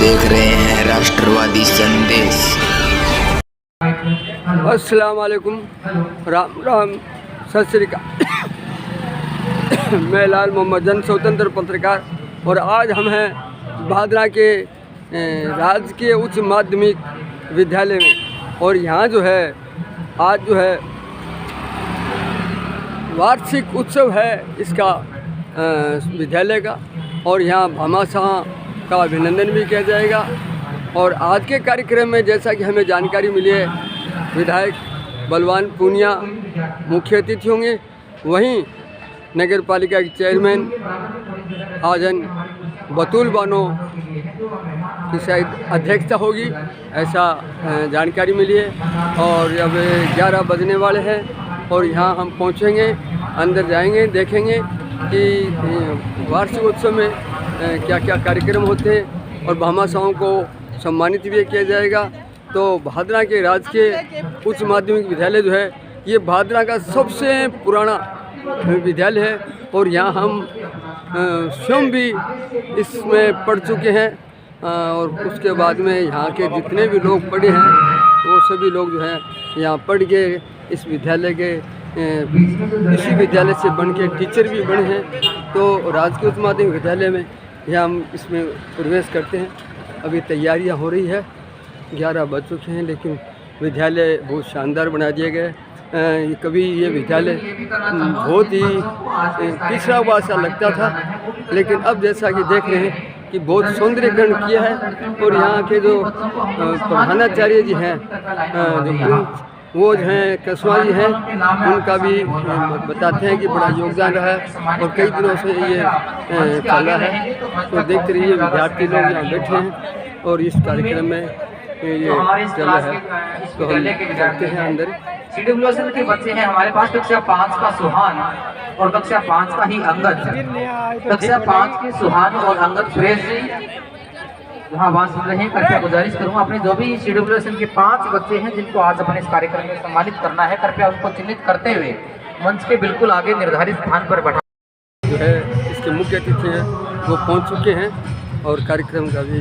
देख रहे हैं राष्ट्रवादी संदेश। अस्सलाम वालेकुम, राम राम, सत श्री अकाल। मैं लाल मोहम्मद जन स्वतंत्र पत्रकार, और आज हम हैं भादरा के राजकीय उच्च माध्यमिक विद्यालय में। और यहाँ जो है आज जो है वार्षिक उत्सव है इसका विद्यालय का, और यहाँ भामाशाह का अभिनंदन भी किया जाएगा। और आज के कार्यक्रम में जैसा कि हमें जानकारी मिली है, विधायक बलवान पूनिया मुख्य अतिथि होंगे, वहीं नगर पालिका के चेयरमैन आजन बतूल बानो की शायद अध्यक्षता होगी, ऐसा जानकारी मिली है। और अब 11 बजने वाले हैं और यहाँ हम पहुँचेंगे, अंदर जाएंगे, देखेंगे कि वार्षिक उत्सव में क्या क्या कार्यक्रम होते हैं, और भामाशाहों को सम्मानित भी किया जाएगा। तो भादरा के राजकीय उच्च माध्यमिक विद्यालय जो है, ये भादरा का सबसे पुराना विद्यालय है, और यहाँ हम स्वयं भी इसमें पढ़ चुके हैं। और उसके बाद में यहाँ के जितने भी लोग पढ़े हैं वो सभी लोग जो हैं यहाँ पढ़ के इस विद्यालय के इसी विद्यालय से बन के टीचर भी बने हैं। तो राजकीय उच्च माध्यमिक विद्यालय में यहाँ हम इसमें प्रवेश करते हैं। अभी तैयारियाँ हो रही है, 11 बज चुके हैं, लेकिन विद्यालय बहुत शानदार बना दिया गया है। कभी ये विद्यालय बहुत ही पिछड़ा हुआ सा लगता था, लेकिन अब जैसा कि देख रहे हैं कि बहुत सौंदर्यीकरण किया है। और यहाँ के जो प्रधानाचार्य जी हैं, जो वो जो हैं कसवा जी हैं, उनका भी बताते हैं कि बड़ा योगदान रहा है, और कई दिनों से ये चला है। तो देखते रहिए, विद्यार्थी लोग यहाँ बैठे हैं और इस कार्यक्रम में ये चला है। तो हम चलते हैं अंदर। CWSL के बच्चे हैं हमारे पास, कक्षा 5 का सुहान और कक्षा 5 का ही अंगद। कक्षा 5 के सुहान और अंगद सुरेश जी यहाँ बात सुन रहे हैं। कृपया गुजारिश करूँगा, अपने जो भी CWSL के 5 बच्चे हैं जिनको आज अपने इस कार्यक्रम में सम्मानित करना है, कृपया उनको चिन्हित करते हुए मंच के बिल्कुल आगे निर्धारित स्थान पर बैठा। जो है इसके मुख्य अतिथि हैं वो पहुँच चुके हैं, और कार्यक्रम का भी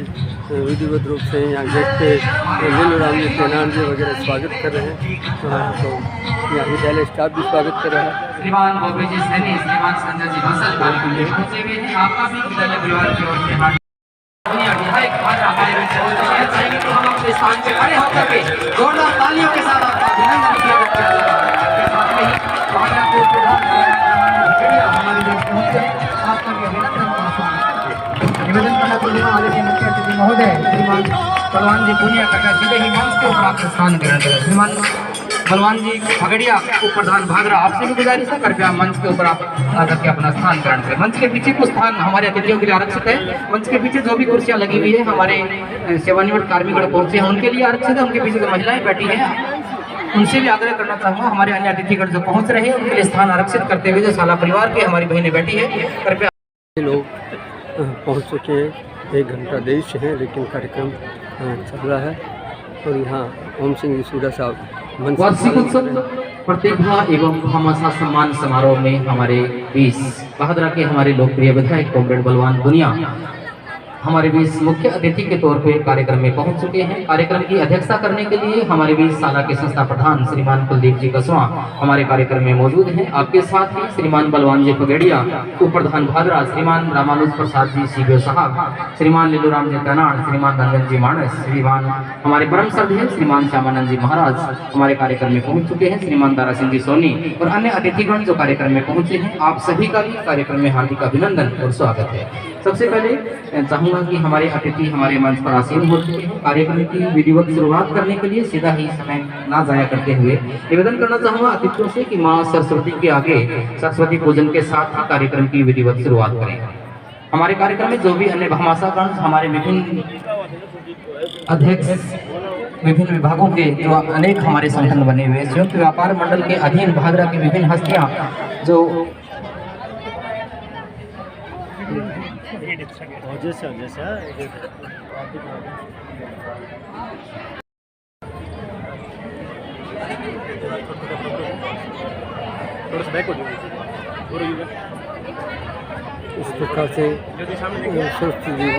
विधिवत रूप से यहाँ गेट पे लीलूराम जी, तेनान जी वगैरह स्वागत कर रहे हैं। तो यहाँ विद्यालय स्टाफ भी स्वागत कर रहा है। श्रीमान गोपी जी सैनी, श्रीमान संजय जी बसल पहुंचे हुए हैं। आपका भी विद्यालय परिवार की ओर से विधायक हमारे बीच चाहिए, तो हम अपने स्थान पे खड़े होकर के जोरदार तालियों के साथ आपका अभिनंदन किया जाता है। हमारे बीच पहुंचे, आपका भी अभिनंदन निवेदन करना चाहूँगा आदरणीय मुख्य अतिथि महोदय श्रीमान बलवान जी पूनिया का सीधे ही मंच के ऊपर आपका स्थान ग्रहण करें। श्रीमान बलवान जी खगड़िया उप प्रधान भादरा, आपसे भी गुजारिश है, कृपया मंच के ऊपर आप आकर के अपना स्थान ग्रहण करें। मंच के पीछे कुछ स्थान हमारे अतिथियों के लिए आरक्षित है। मंच के पीछे जो भी कुर्सियाँ लगी हुई है हमारे सेवानिवृत्त कार्मिकगण पहुंचे हैं, उनके लिए आरक्षित है। उनके पीछे जो महिलाएं बैठी हैं उनसे भी आग्रह करना चाहूँगा, हमारे अन्य अतिथिगण जो पहुँच रहे हैं उनके लिए स्थान आरक्षित करते हुए जो शाला परिवार के हमारी बहनें बैठी है, कृपया। लोग पहुंच चुके हैं, 1 घंटा देरी से हैं, लेकिन कार्यक्रम चल रहा है। और यहाँ ओम सिंह सूरा साहब वार्षिक उत्सव प्रतिभा एवं भामाशाह सम्मान समारोह में हमारे 20 भादरा के हमारे लोकप्रिय विधायक कॉमरेड बलवान पूनिया हमारे बीच मुख्य अतिथि के तौर पे कार्यक्रम में पहुंच चुके हैं। कार्यक्रम की अध्यक्षता करने के लिए हमारे बीच शाला के संस्था प्रधान श्रीमान कुलदीप जी कसवा हमारे कार्यक्रम में मौजूद हैं। आपके साथ ही श्रीमान बलवान जी पगेड़िया उप प्रधान भादरा, श्रीमान रामानुज प्रसाद जी सीबीओ साहब, श्रीमान लीलूराम जी कनाड़, श्रीमान रंजन जी मानस, श्रीमान हमारे परम श्रद्धेय श्रीमान श्यामानंद जी महाराज हमारे कार्यक्रम में पहुंच चुके हैं। श्रीमान दारा सिंह जी सोनी और अन्य अतिथिगण जो कार्यक्रम में पहुंचे हैं, आप सभी का भी कार्यक्रम में हार्दिक अभिनंदन और स्वागत है। सबसे पहले चाहूँगा कि हमारे अतिथि हमारे मंच पर आसीन हो चुके हैं। कार्यक्रम की विधिवत शुरुआत करने के लिए सीधा ही समय ना जाया करते हुए निवेदन करना चाहूँगा अतिथियों से कि माँ सरस्वती के आगे सरस्वती पूजन के साथ ही कार्यक्रम की विधिवत शुरुआत करें। हमारे कार्यक्रम में जो भी अन्य भामाशाहगण हमारे विभिन्न अध्यक्ष, विभिन्न विभागों के जो अनेक हमारे संगठन बने हुए, संयुक्त व्यापार मंडल के अधीन भादरा की विभिन्न हस्तियाँ जो जैसा इस प्रकार से सरस्वती जी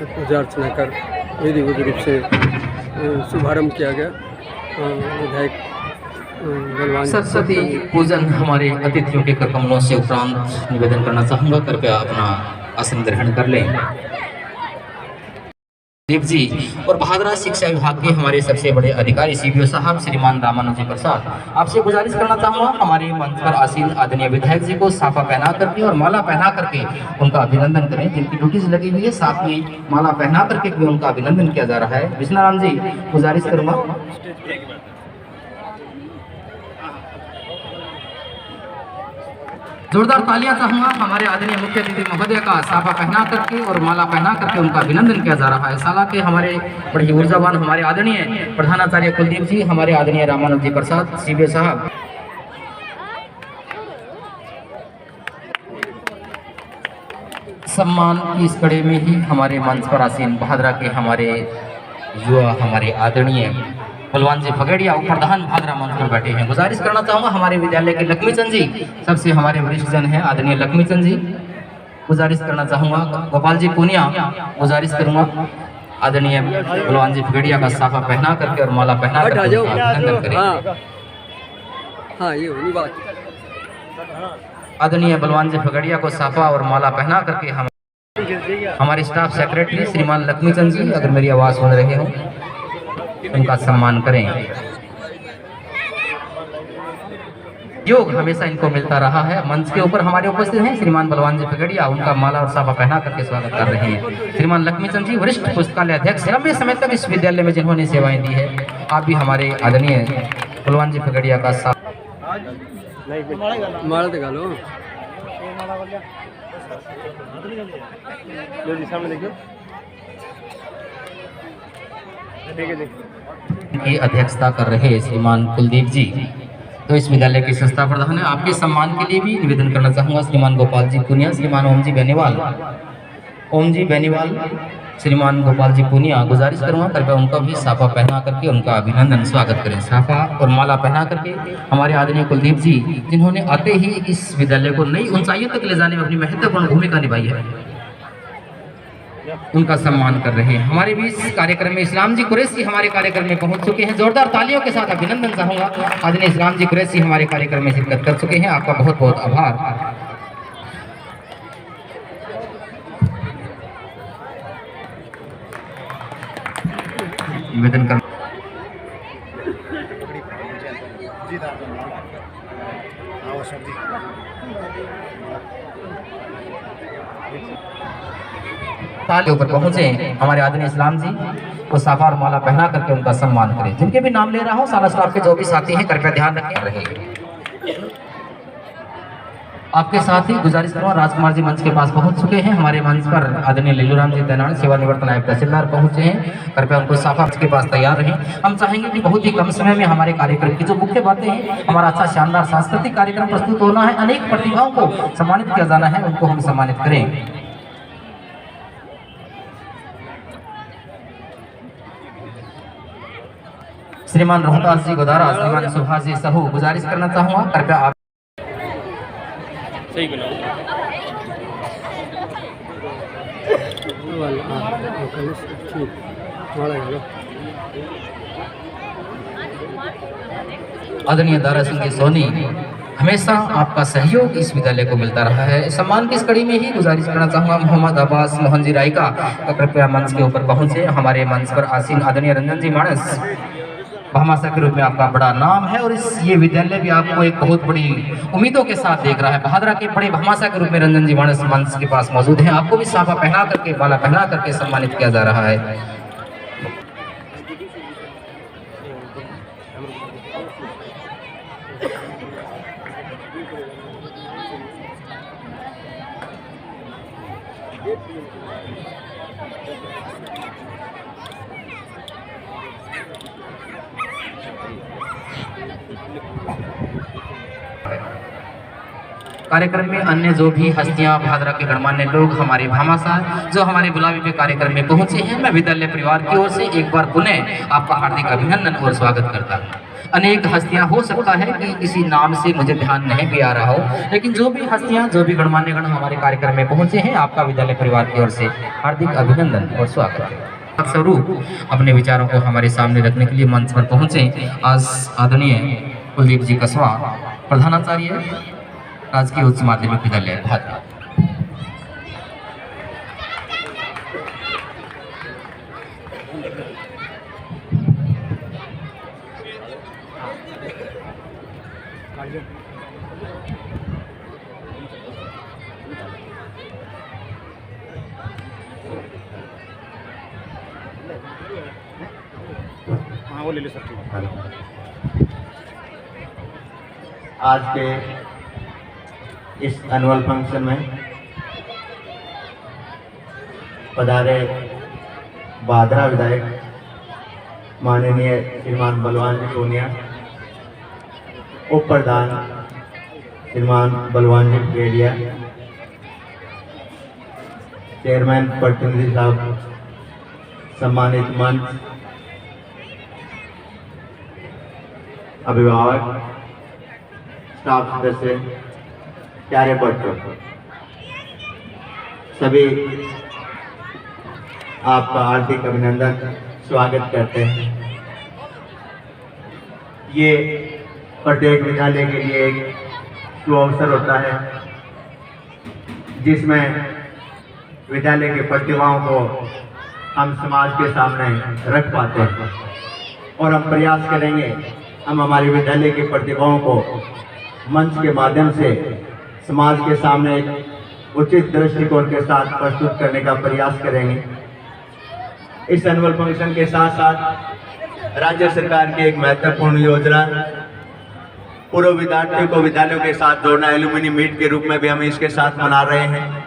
पूजा अर्चना कर विधिवत रूप से शुभारंभ किया गया। विधायक बलवान सरस्वती पूजन हमारे अतिथियों के कर कमलों से उपरांत निवेदन करना चाहूँगा, कृपया अपना आसन ग्रहण कर लें। देव जी और भादरा शिक्षा विभाग के हमारे सबसे बड़े अधिकारी सीबीओ साहब श्रीमान रामानुजी प्रसाद, आपसे गुजारिश करना चाहूँगा हमारे मंच पर आसीन आदरणीय विधायक जी को साफा पहना करके और माला पहना करके उनका अभिनंदन करें। जिनकी ड्यूटीज लगी हुई है साथ में माला पहना करके भी उनका अभिनंदन किया जा रहा है। विष्णुराम जी गुजारिश करूँगा। जोरदार तालियां चाहूंगा हमारे आदरणीय मुख्य अतिथि महोदय का साफा पहना करके और माला पहना करके उनका अभिनंदन किया जा रहा है। साला के हमारे बड़े ही ऊर्जावान हमारे आदरणीय प्रधानाचार्य कुलदीप जी, हमारे आदरणीय रामानुजी प्रसाद सीबीओ साहब, सम्मान की इस कड़ी में ही हमारे मंच पर आसीन भादरा के हमारे युवा हमारे आदरणीय बलवान जी फगड़िया उप प्रधान भादरा मंच पर बैठे हैं। गुजारिश करना चाहूँगा हमारे विद्यालय के लक्ष्मीचंद जी, सबसे हमारे वरिष्ठ जन हैं आदरणीय लक्ष्मीचंद जी, गुजारिश करना चाहूँगा। गोपाल जी पूनिया, गुजारिश करूँगा आदरणीय बलवान जी फगड़िया का साफा पहना करके और माला पहना करके अभिनंदन करें। हाँ ये होनी बात। आदरणीय बलवान जी फगड़िया को साफा और माला पहना करके हमारे स्टाफ सेक्रेटरी श्रीमान लक्ष्मीचंद जी, अगर मेरी आवाज़ सुन रहे हो उनका सम्मान करें। योग हमेशा इनको मिलता रहा है। मंच के ऊपर हमारे उपस्थित हैं श्रीमान बलवान जी फगड़िया, उनका माला और साफा पहना करके स्वागत कर रहे हैं। श्रीमान लक्ष्मीचंद जी वरिष्ठ पुस्तकालय अध्यक्ष, लंबे समय तक इस विद्यालय में जिन्होंने सेवाएं दी है, आप भी हमारे आदरणीय बलवान जी फगड़िया का माला दिखा लो। की अध्यक्षता कर रहे श्रीमान कुलदीप जी, तो इस विद्यालय के संस्था प्रधान है। आपके सम्मान के लिए भी निवेदन करना चाहूँगा श्रीमान गोपाल जी पुनिया, श्रीमान ओम जी बेनीवाल, श्रीमान गोपाल जी पुनिया, गुजारिश करूँगा कृपया उनका भी साफा पहना करके उनका अभिनंदन स्वागत करें। साफा और माला पहना करके हमारे आदरणीय कुलदीप जी, जिन्होंने आते ही इस विद्यालय को नई ऊंचाइयों तक ले जाने में अपनी महत्वपूर्ण भूमिका निभाई है, उनका सम्मान कर रहे हैं। हमारे भी इस कार्यक्रम में इस्लाम जी कुरैशी हमारे कार्यक्रम में पहुंच चुके हैं। जोरदार तालियों के साथ अभिनंदन चाहूंगा। आदरणीय इस्लाम जी कुरैशी हमारे कार्यक्रम में शिरकत कर चुके हैं, आपका बहुत बहुत आभार। निवेदन कर तालियों पर पहुंचे हमारे आदरणीय इस्लाम जी को साफा और माला पहना करके उनका सम्मान करें। जिनके भी नाम ले रहा हूं, साला स्टाफ के जो भी साथी हैं कृपया ध्यान रखें। आपके साथ ही गुजारिश करूँगा, राजकुमार जी मंच के पास पहुंच चुके हैं। हमारे मंच पर आदरणीय लीलूराम जी दैनान सेवानिवृत्त नायब तहसीलदार पहुंचे हैं, कृपया उनको साफा के पास तैयार रहें। हम चाहेंगे कि बहुत ही कम समय में हमारे कार्यक्रम की जो मुख्य बातें हैं, हमारा अच्छा शानदार सांस्कृतिक कार्यक्रम प्रस्तुत होना है, अनेक प्रतिभाओं को सम्मानित किया जाना है, उनको हम सम्मानित करें। श्रीमान रोहतास जी गोदारा, श्रीमान सुभाष जी सहू, गुजारिश करना चाहूँगा कृपया आप सही बनाओ। आदरणीय दारा सिंह जी सोनी, हमेशा आपका सहयोग इस विद्यालय को मिलता रहा है। सम्मान की इस कड़ी में ही गुजारिश करना चाहूँगा मोहम्मद अब्बास मोहन जी रायका कृपया मंच के ऊपर पहुंचे। हमारे मंच पर आसीन आदरणीय रंजन जी मानस, भामाशाह के रूप में आपका बड़ा नाम है और ये विद्यालय भी आपको एक बहुत बड़ी उम्मीदों के साथ देख रहा है। भादरा के बड़े भामाशाह के रूप में रंजन जी मानस मंच के पास मौजूद हैं। आपको भी साफा पहना करके माला पहना करके सम्मानित किया जा रहा है। कार्यक्रम में अन्य जो भी हस्तियां भादरा के गणमान्य लोग हमारे भामाशाह जो हमारे बुलावे पे कार्यक्रम में पहुंचे हैं, मैं विद्यालय परिवार की ओर से एक बार पुनः आपका हार्दिक अभिनंदन और स्वागत करता हूं। अनेक हस्तियां, हो सकता है कि किसी नाम से मुझे ध्यान नहीं भी आ रहा हो, लेकिन जो भी हस्तियां, जो भी गणमान्य गण हमारे कार्यक्रम में पहुंचे हैं, आपका विद्यालय परिवार की ओर से हार्दिक अभिनंदन और स्वागत है। स्वरूप अपने विचारों को हमारे सामने रखने के लिए मंच पर पहुंचे आज आदरणीय कुलदीप जी कसवा, प्रधानाचार्य, राजकीय उच्च माध्यमिक विद्यालय भादरा। हाँ वो ले लो सर। आज के इस एनुअल फंक्शन में पधारे भादरा विधायक माननीय श्रीमान बलवान जी पूनिया, उप प्रधान श्रीमान बलवान जी गेडिया, चेयरमैन प्रतिनिधि साहब, सम्मानित मंच, अभिभावक, स्टाफ सदस्य, प्यारे बच्चों, सभी आपका हार्दिक अभिनंदन, स्वागत करते हैं। ये प्रत्येक विद्यालय के लिए एक शुभ अवसर होता है जिसमें विद्यालय की प्रतिभाओं को हम समाज के सामने रख पाते हैं और हम प्रयास करेंगे, हम हमारे विद्यालय की प्रतिभाओं को मंच के माध्यम से समाज के सामने एक उचित दृष्टिकोण के साथ प्रस्तुत करने का प्रयास करेंगे। इस एनुअल फंक्शन के साथ साथ राज्य सरकार की एक महत्वपूर्ण योजना पूर्व विद्यार्थियों को विद्यालयों के साथ जोड़ना, एलुमिनी मीट के रूप में भी हम इसके साथ मना रहे हैं,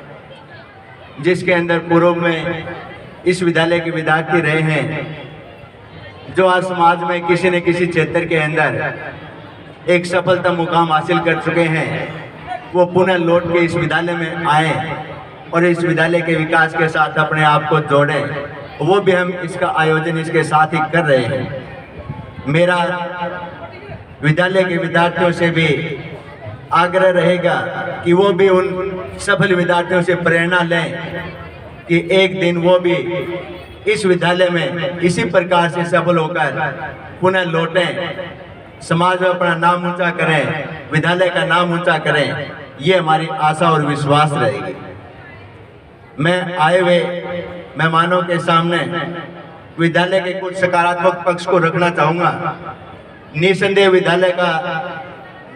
जिसके अंदर पूर्व में इस विद्यालय के विद्यार्थी रहे हैं जो आज समाज में किसी न किसी क्षेत्र के अंदर एक सफलता मुकाम हासिल कर चुके हैं, वो पुनः लौट के इस विद्यालय में आए और इस विद्यालय के विकास के साथ अपने आप को जोड़ें। वो भी हम इसका आयोजन इसके साथ ही कर रहे हैं। मेरा विद्यालय के विद्यार्थियों से भी आग्रह रहेगा कि वो भी उन सफल विद्यार्थियों से प्रेरणा लें कि एक दिन वो भी इस विद्यालय में इसी प्रकार से सफल होकर पुनः लौटें, समाज में अपना नाम ऊंचा करें, विद्यालय का नाम ऊंचा करें। ये हमारी आशा और विश्वास रहेगी। मैं आए हुए मेहमानों के सामने विद्यालय के कुछ सकारात्मक पक्ष को रखना चाहूँगा। निसंदेह विद्यालय का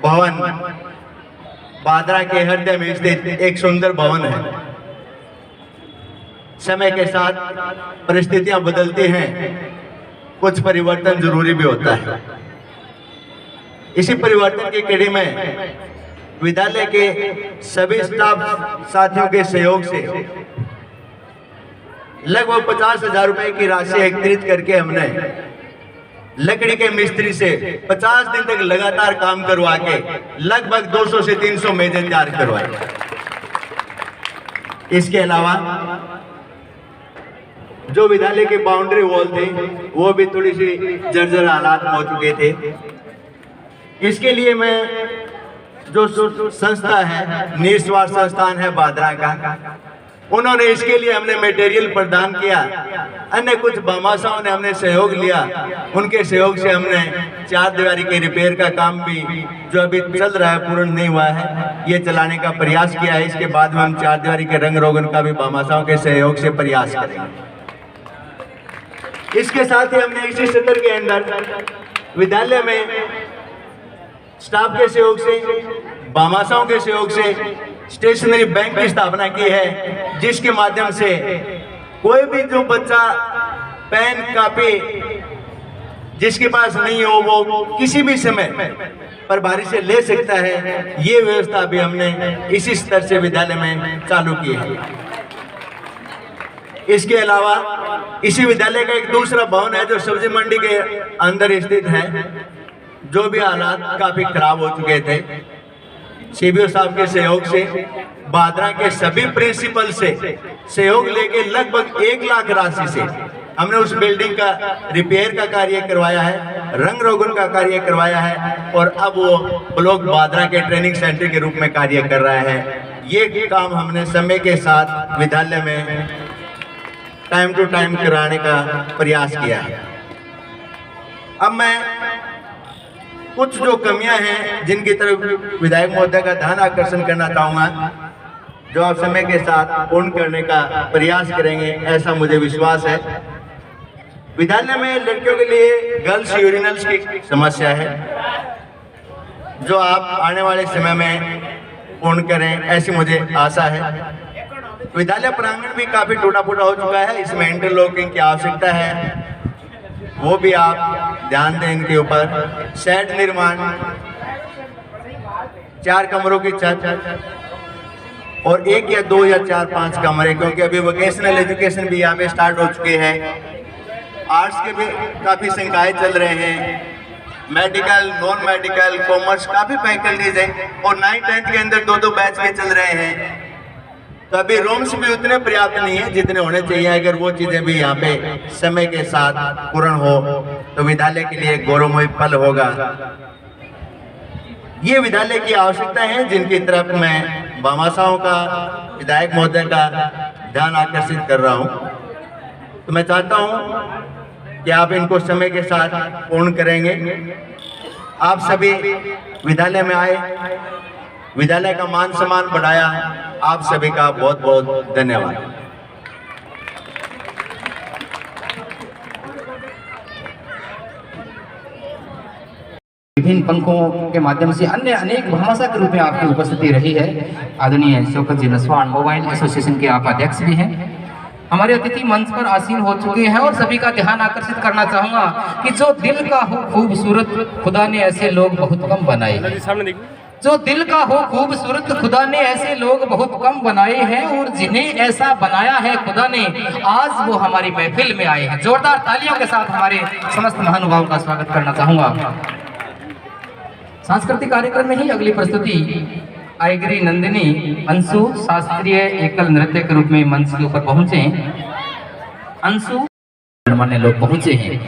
भवन भादरा के हृदय में स्थित एक सुंदर भवन है। समय के साथ परिस्थितियां बदलती हैं, कुछ परिवर्तन जरूरी भी होता है। इसी परिवर्तन की कड़ी में विद्यालय के सभी स्टाफ साथियों के सहयोग से लगभग 50,000 रुपए की राशि एकत्रित करके हमने लकड़ी के मिस्त्री से 50 दिन तक लगातार काम करवा के लगभग 200 से 300 मेजें तैयार करवाई। इसके अलावा जो विद्यालय के बाउंड्री वॉल थे वो भी थोड़ी सी जर्जर हालात में हो चुके थे। इसके लिए मैं जो संस्था है, निस्वार्थ संस्थान है भादरा का, उन्होंने इसके लिए हमने मटेरियल प्रदान किया। अन्य कुछ भामाशाहों ने हमने सहयोग लिया, उनके सहयोग से हमने चार दीवारी के रिपेयर का काम भी जो अभी चल रहा है, पूर्ण नहीं हुआ है, ये चलाने का प्रयास किया है। इसके बाद में हम चार दीवारी के रंग रोगन का भी भामाशाहों के सहयोग से प्रयास करेंगे। इसके साथ ही हमने इसी सत्र के अंदर विद्यालय में स्टाफ के सहयोग से, भामाशाहों के सहयोग से स्टेशनरी बैंक की स्थापना की है, जिसके माध्यम से कोई भी जो बच्चा पेन कापी जिसके पास नहीं हो वो किसी भी समय प्रभारी से ले सकता है। ये व्यवस्था भी हमने इसी स्तर से विद्यालय में चालू की है। इसके अलावा इसी विद्यालय का एक दूसरा भवन है जो सब्जी मंडी के अंदर स्थित है, जो भी हालात काफी खराब हो चुके थे। सीबीओ साहब के सहयोग से भादरा के सभी प्रिंसिपल से सहयोग लेके लगभग 1 लाख राशि से हमने उस बिल्डिंग का रिपेयर का कार्य करवाया है। रंग रोगन का कार्य करवाया है और अब वो ब्लॉक बादरा के ट्रेनिंग सेंटर के रूप में कार्य कर रहा है। ये काम हमने समय के साथ विद्यालय में टाइम टू टाइम कराने का प्रयास किया है। अब मैं कुछ जो कमियां हैं जिनकी तरफ विधायक महोदय का ध्यान आकर्षण करना चाहूँगा, जो आप समय के साथ पूर्ण करने का प्रयास करेंगे ऐसा मुझे विश्वास है। विद्यालय में लड़कियों के लिए गर्ल्स यूरिनल्स की समस्या है, जो आप आने वाले समय में पूर्ण करें ऐसी मुझे आशा है। विद्यालय प्रांगण भी काफ़ी टूटा फूटा हो चुका है, इसमें इंटरलॉकिंग की आवश्यकता है, वो भी आप ध्यान दें इनके ऊपर। शेड निर्माण, 4 कमरों की छत और 1 या 2 या 4 5 कमरे, क्योंकि अभी वोकेशनल एजुकेशन भी यहाँ पे स्टार्ट हो चुके हैं। आर्ट्स के भी काफ़ी संकाय चल रहे हैं, मेडिकल, नॉन मेडिकल, कॉमर्स काफ़ी फैकल्टीज हैं और 9th-10th के अंदर 2-2 बैच के चल रहे हैं। तो अभी रूम्स भी उतने पर्याप्त नहीं है जितने होने चाहिए। अगर वो चीज़ें भी यहाँ पे समय के साथ पूर्ण हो तो विद्यालय के लिए गौरवमय पल होगा। ये विद्यालय की आवश्यकता है जिनकी तरफ मैं भामाशाहों का, विधायक महोदय का ध्यान आकर्षित कर रहा हूँ। तो मैं चाहता हूँ कि आप इनको समय के साथ पूर्ण करेंगे। आप सभी विद्यालय में आए, विद्यालय का मान सम्मान बढ़ाया, आप सभी का बहुत बहुत धन्यवाद। विभिन्न पंखों के माध्यम से अन्य अनेक भामाशाह के रूप में आपकी उपस्थिति रही है। आदरणीय शौकत जी नसवान मोबाइल एसोसिएशन के आप अध्यक्ष भी हैं। हमारे अतिथि मंच पर आसीन हो चुके हैं और सभी का ध्यान आकर्षित करना चाहूंगा कि जो दिल का हो खूबसूरत खुदा ने ऐसे लोग बहुत कम बनाए। जो दिल का हो खूबसूरत खुदा ने ऐसे लोग बहुत कम बनाए हैं और जिन्हें ऐसा बनाया है खुदा ने आज वो हमारी महफिल में आए हैं। जोरदार तालियों के साथ हमारे समस्त महानुभावों का स्वागत करना चाहूंगा। सांस्कृतिक कार्यक्रम में ही अगली प्रस्तुति आयगिरी नंदिनी अंशु शास्त्रीय एकल नृत्य के रूप में मंच के ऊपर पहुंचे। अंशु गणमान्य लोग पहुंचे हैं,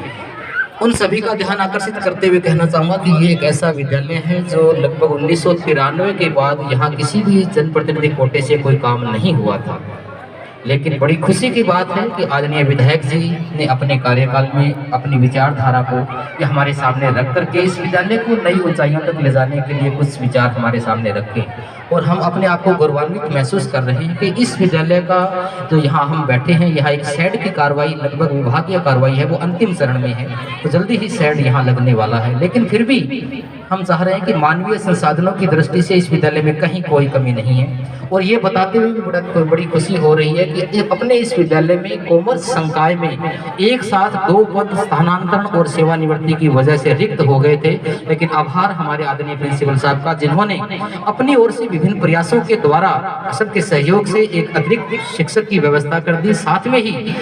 उन सभी का ध्यान आकर्षित करते हुए कहना चाहूँगा कि ये एक ऐसा विद्यालय है जो लगभग 1993 के बाद यहाँ किसी भी जनप्रतिनिधि कोटे से कोई काम नहीं हुआ था। लेकिन बड़ी खुशी की बात है कि आदरणीय विधायक जी ने अपने कार्यकाल में अपनी विचारधारा को ये हमारे सामने रख करके इस विद्यालय को नई ऊंचाइयों तक ले जाने के लिए कुछ विचार हमारे सामने रखे और हम अपने आप को गौरवान्वित महसूस कर रहे हैं कि इस विद्यालय का जो यहाँ हम बैठे हैं, यहाँ एक शेड की कार्रवाई लगभग विभागीय कार्रवाई है, वो अंतिम चरण में है, तो जल्दी ही शेड यहाँ लगने वाला है। लेकिन फिर भी हम चाह रहे हैं कि मानवीय संसाधनों की दृष्टि से इस विद्यालय में कहीं कोई कमी नहीं है। और ये बताते हुए भी बड़ी खुशी हो रही है कि अपने इस विद्यालय में कॉमर्स संकाय में एक साथ 2 पद स्थानांतरण और सेवानिवृत्ति की वजह से रिक्त हो गए थे। लेकिन आभार हमारे आदरणीय प्रिंसिपल साहब का, जिन्होंने अपनी ओर से विभिन्न प्रयासों के द्वारा सबके सहयोग से एक अतिरिक्त शिक्षक की व्यवस्था कर दी। साथ में ही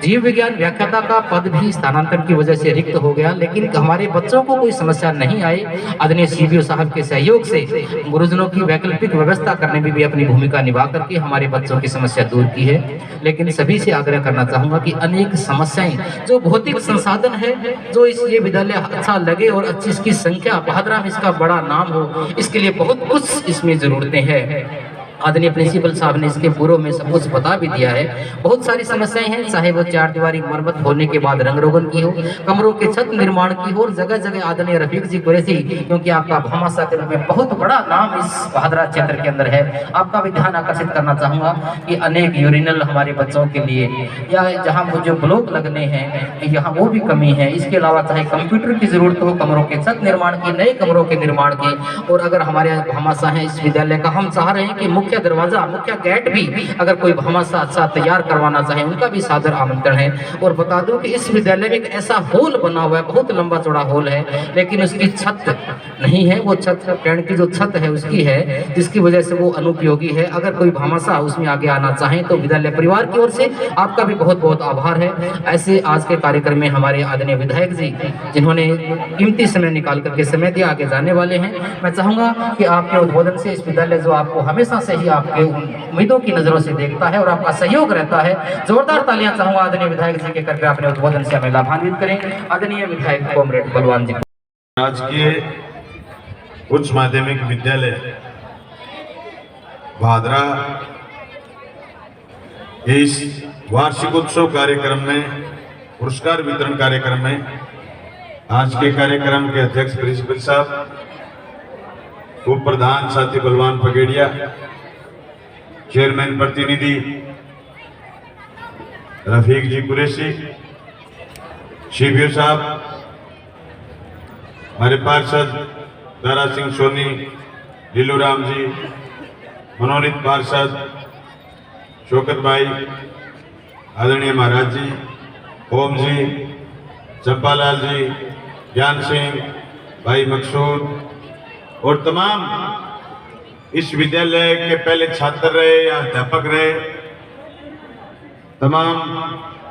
जीव विज्ञान व्याख्याता का पद भी स्थानांतरण की वजह से रिक्त हो गया, लेकिन हमारे बच्चों को कोई समस्या नहीं आई। आदरणीय सीबीओ साहब के सहयोग से गुरुजनों की वैकल्पिक व्यवस्था करने में भी अपनी भूमिका निभा करके हमारे बच्चों की समस्या दूर की है। लेकिन सभी से आग्रह करना चाहूंगा कि अनेक समस्याएं जो भौतिक संसाधन है, जो इस ये विद्यालय अच्छा लगे और अच्छी इसकी संख्या बहादुरा में इसका बड़ा नाम हो, इसके लिए बहुत कुछ इसमें जरूरतें हैं। आदरणीय प्रिंसिपल साहब ने इसके पूर्व में सब कुछ बता भी दिया है। बहुत सारी समस्याएं हैं, चाहे वो 4 दीवारी मरम्मत होने के बाद रंग रोगन की हो, कमरों के छत निर्माण की हो, और जगह जगह आदरणीय रफीक जी कुरैशी, क्योंकि आपका भामाशाह के रूप में बहुत बड़ा नाम इस बहादुरा क्षेत्र के अंदर है, आपका भी ध्यान आकर्षित करना चाहूँगा कि अनेक यूरिनल हमारे बच्चों के लिए या जहाँ जो ब्लॉक लगने हैं यहाँ वो भी कमी है। इसके अलावा चाहे कंप्यूटर की जरूरत हो, कमरों के छत निर्माण की, नए कमरों के निर्माण की, और अगर हमारे भामाशाह हैं इस विद्यालय का, हम चाह रहे हैं कि मुख्य दरवाजा, मुख्य गेट भी अगर कोई भामाशाह अच्छा तैयार करवाना चाहे उनका भी सादर आमंत्रण है। और बता दूं कि इस विद्यालय में एक ऐसा हॉल बना हुआ है, बहुत लंबा चौड़ा हॉल है, लेकिन उसकी छत नहीं है, वो छत टेंट की जो छत है उसकी है, जिसकी वजह से वो अनुपयोगी है। अगर कोई भामाशाह उसमें आगे आना चाहे तो विद्यालय परिवार की ओर से आपका भी बहुत बहुत आभार है। ऐसे आज के कार्यक्रम में हमारे आदरणीय विधायक जी, जिन्होंने कीमती समय निकाल करके समय दिया, आगे जाने वाले हैं। मैं चाहूंगा कि आपके उद्बोधन से इस विद्यालय जो आपको हमेशा से ही आपके उम्मीदों की नजरों से देखता है और आपका सहयोग रहता है। जोरदार तालियां चाहूंगा आदरणीय विधायक जी के करके अपने उद्बोधन से हमें लाभान्वित करें। आदरणीय विधायक कॉमरेड बलवान जी। राजकीय उच्च माध्यमिक विद्यालय भादरा इस वार्षिकोत्सव कार्यक्रम में पुरस्कार वितरण कार्यक्रम में आज के कार्यक्रम के अध्यक्ष प्रिंसिपल साहब, उप प्रधान साथी बलवान पगेड़िया, चेयरमैन प्रतिनिधि रफीक जी कुरैशी, शिबिर साहब, हमारे पार्षद दारा सिंह सोनी, लीलू राम जी, मनोनीत पार्षद शौकत भाई, आदरणीय महाराज जी, ओम जी, चंपालाल जी, ज्ञान सिंह भाई, मकसूद और तमाम इस विद्यालय के पहले छात्र रहे या अध्यापक रहे, तमाम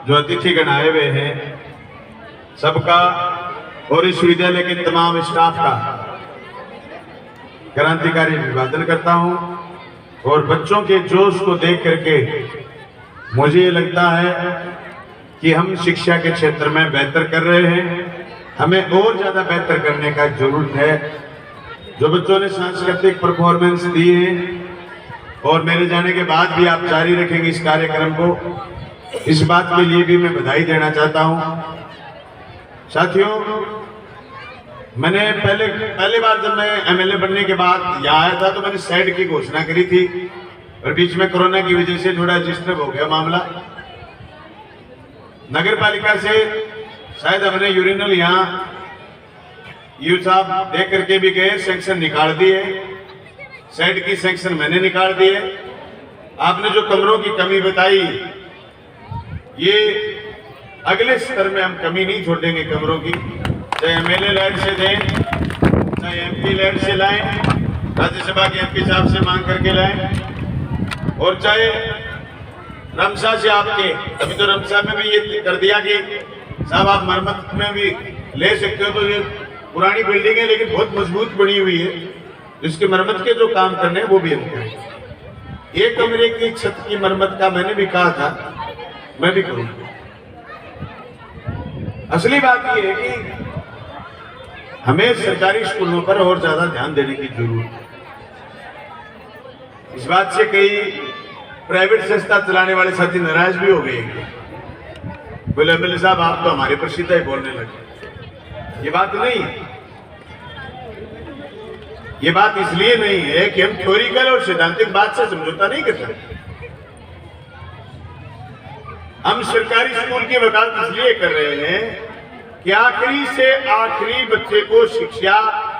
जो अतिथिगण आए हुए हैं सबका और इस विद्यालय के तमाम स्टाफ का क्रांतिकारी अभिवादन करता हूं। और बच्चों के जोश को देख करके मुझे ये लगता है कि हम शिक्षा के क्षेत्र में बेहतर कर रहे हैं, हमें और ज़्यादा बेहतर करने का जरूरत है। जो बच्चों ने सांस्कृतिक परफॉर्मेंस दी है और मेरे जाने के बाद भी आप जारी रखेंगे इस कार्यक्रम को, इस बात के लिए भी मैं बधाई देना चाहता हूँ। साथियों, मैंने पहले बार जब मैं एमएलए बनने के बाद यहाँ आया था तो मैंने सेट की घोषणा करी थी और बीच में कोरोना की वजह से थोड़ा डिस्टर्ब हो गया मामला। नगर पालिका से शायद हमने यूरिनल यहाँ यू साहब देख करके भी गए, सैंक्शन निकाल दिए, सेट की सैंक्शन मैंने निकाल दिए। आपने जो कमरों की कमी बताई, ये अगले स्तर में हम कमी नहीं छोड़ेंगे कमरों की, चाहे एमएलए लाइन से दें, चाहे एमपी लाइन से लाएं, राज्यसभा के एमपी साहब से मांग करके लाएं, और चाहे रमसा से आपके, अभी तो रमसा में भी ये कर दिया कि साहब आप मरम्मत में भी ले सकते हो। तो ये पुरानी बिल्डिंग है लेकिन बहुत मजबूत बनी हुई है, इसकी मरम्मत के जो काम करने हैं वो भी हम करें। एक कमरे की छत की मरम्मत का मैंने भी कहा था, मैं भी करूंगा। असली बात यह है कि हमें सरकारी स्कूलों पर और ज्यादा ध्यान देने की जरूरत है। इस बात से कई प्राइवेट संस्था चलाने वाले साथी नाराज भी हो गए, बोले एमएलए साहब आप तो हमारे पर सीधा ही बोलने लगे। ये बात नहीं, ये बात इसलिए नहीं है कि हम थ्योरिकल और सिद्धांतिक बात से समझौता नहीं कर सकते। हम सरकारी स्कूल की वकालत इसलिए कर रहे हैं कि आखिरी से आखिरी बच्चे को शिक्षा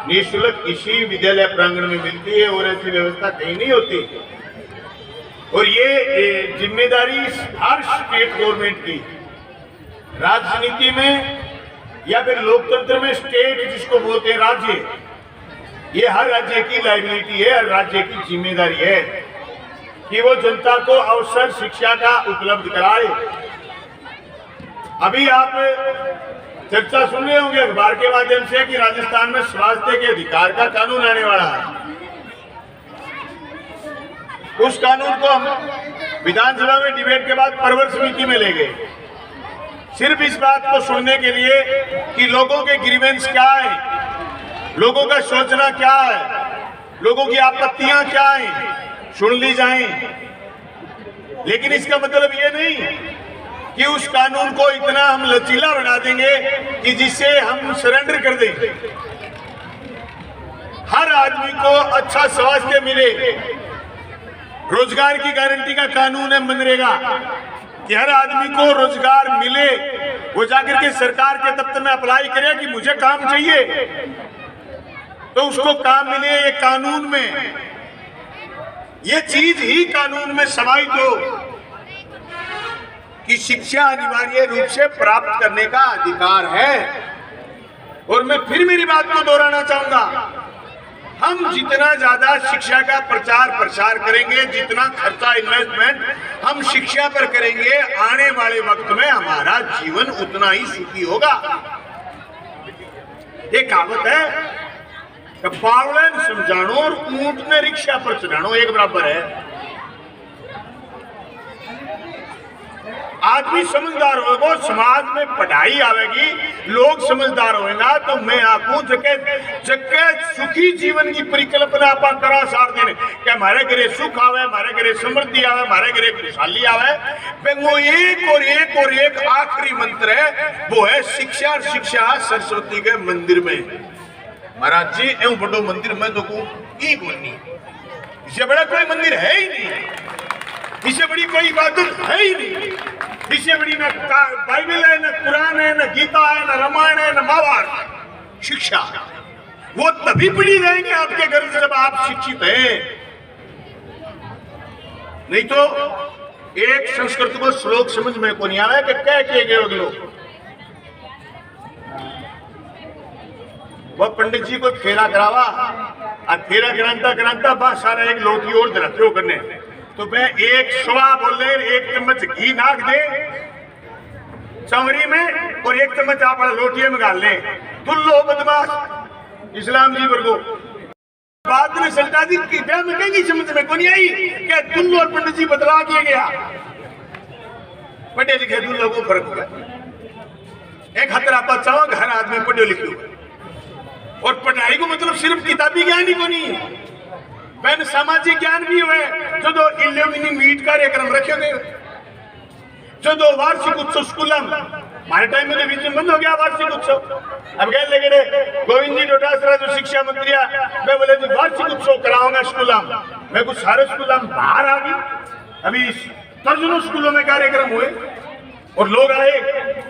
निःशुल्क इसी विद्यालय प्रांगण में मिलती है और ऐसी व्यवस्था कहीं नहीं होती। और ये जिम्मेदारी हर स्टेट गवर्नमेंट की, राजनीति में या फिर लोकतंत्र में स्टेट जिसको बोलते हैं राज्य, ये हर राज्य की लायबिलिटी है, हर राज्य की जिम्मेदारी है कि वो जनता को अवसर शिक्षा का उपलब्ध कराए। अभी आप चर्चा सुन रहे होंगे अखबार के माध्यम से कि राजस्थान में स्वास्थ्य के अधिकार का कानून आने वाला है। उस कानून को हम विधानसभा में डिबेट के बाद परवर समिति में ले गए, सिर्फ इस बात को सुनने के लिए कि लोगों के ग्रीवेंस क्या है, लोगों का सोचना क्या है, लोगों की आपत्तियां क्या हैं, सुन ली जाएं। लेकिन इसका मतलब ये नहीं कि उस कानून को इतना हम लचीला बना देंगे कि जिससे हम सरेंडर कर दें। हर आदमी को अच्छा स्वास्थ्य मिले, रोजगार की गारंटी का कानून है मनरेगा, कि हर आदमी को रोजगार मिले, वो जाकर के सरकार के दफ्तर में अप्लाई करे कि मुझे काम चाहिए तो उसको काम मिले। ये कानून में, ये चीज ही कानून में समाहित हो कि शिक्षा अनिवार्य रूप से प्राप्त करने का अधिकार है। और मैं फिर मेरी बात को दोहराना चाहूंगा, हम जितना ज्यादा शिक्षा का प्रचार प्रसार करेंगे, जितना खर्चा इन्वेस्टमेंट हम शिक्षा पर करेंगे, आने वाले वक्त में हमारा जीवन उतना ही सुखी होगा। ये कहावत है बावले ने समझानो और ऊंट ने रिक्शा पर चढ़ानो एक बराबर है। आदमी समझदार होगा, समाज में पढ़ाई आवेगी, लोग समझदार होएगा तो मैं आपको जके सुखी जीवन की परिकल्पना आप करा सार देने कि हमारे घरे सुख आवे, हमारे घरे समृद्धि आवे, हमारे घरे खुशहाली आवे। वो एक और एक आखिरी मंत्र है, वो है शिक्षा। शिक्षा सरस्वती के मंदिर में। महाराज जी एवं बड़ो मंदिर में तो नहीं, इससे बड़ा कोई मंदिर है ही नहीं, इससे बड़ी कोई इबादत है ही नहीं, इससे बड़ी न बाइबल है, न कुरान है, न गीता है, न रामायण है, न महाभारत। शिक्षा वो तभी पढ़ी जाएंगे आपके घर से जब आप शिक्षित हैं। नहीं तो एक संस्कृत को श्लोक समझ में को नहीं आया कि कह के गए लोग। वो पंडित जी को फेरा करावा और फेरा कराता कराता बस सारा एक लोटी और धरते हो करने तो मैं एक सुवा बोले एक चम्मच घी नाक दे चमड़ी में और एक चम्मच आप लोटिए में डाल ले। तुल्लो बदमाश इस्लाम जी वर्गो बाद में सरकार जी की क्या में कहीं समझ में को नहीं आई क्या दुल्लो और पंडित जी बदला किया गया। पढ़े लिखे दुल्लो को फर्क होगा। एक खतरा बचाओ घर आदमी पढ़े लिखे हुए और पढ़ाई को मतलब सिर्फ किताबी ज्ञान ही को नहीं है, मैंने सामाजिक ज्ञान भी हुए। जो दो इल्यूमिनी मीट कार्यक्रम रखे गए, जो दो वार्षिक उत्सव स्कूल हमारे टाइम में तो बीच में बंद हो गया वार्षिक उत्सव। अब कह लगे गोविंद जी डोटासरा जो शिक्षा मंत्री मैं बोले जो वार्षिक उत्सव कराऊंगा स्कूल मैं कुछ सारे स्कूल बाहर आ गई। अभी दर्जनों स्कूलों में कार्यक्रम हुए और लोग आए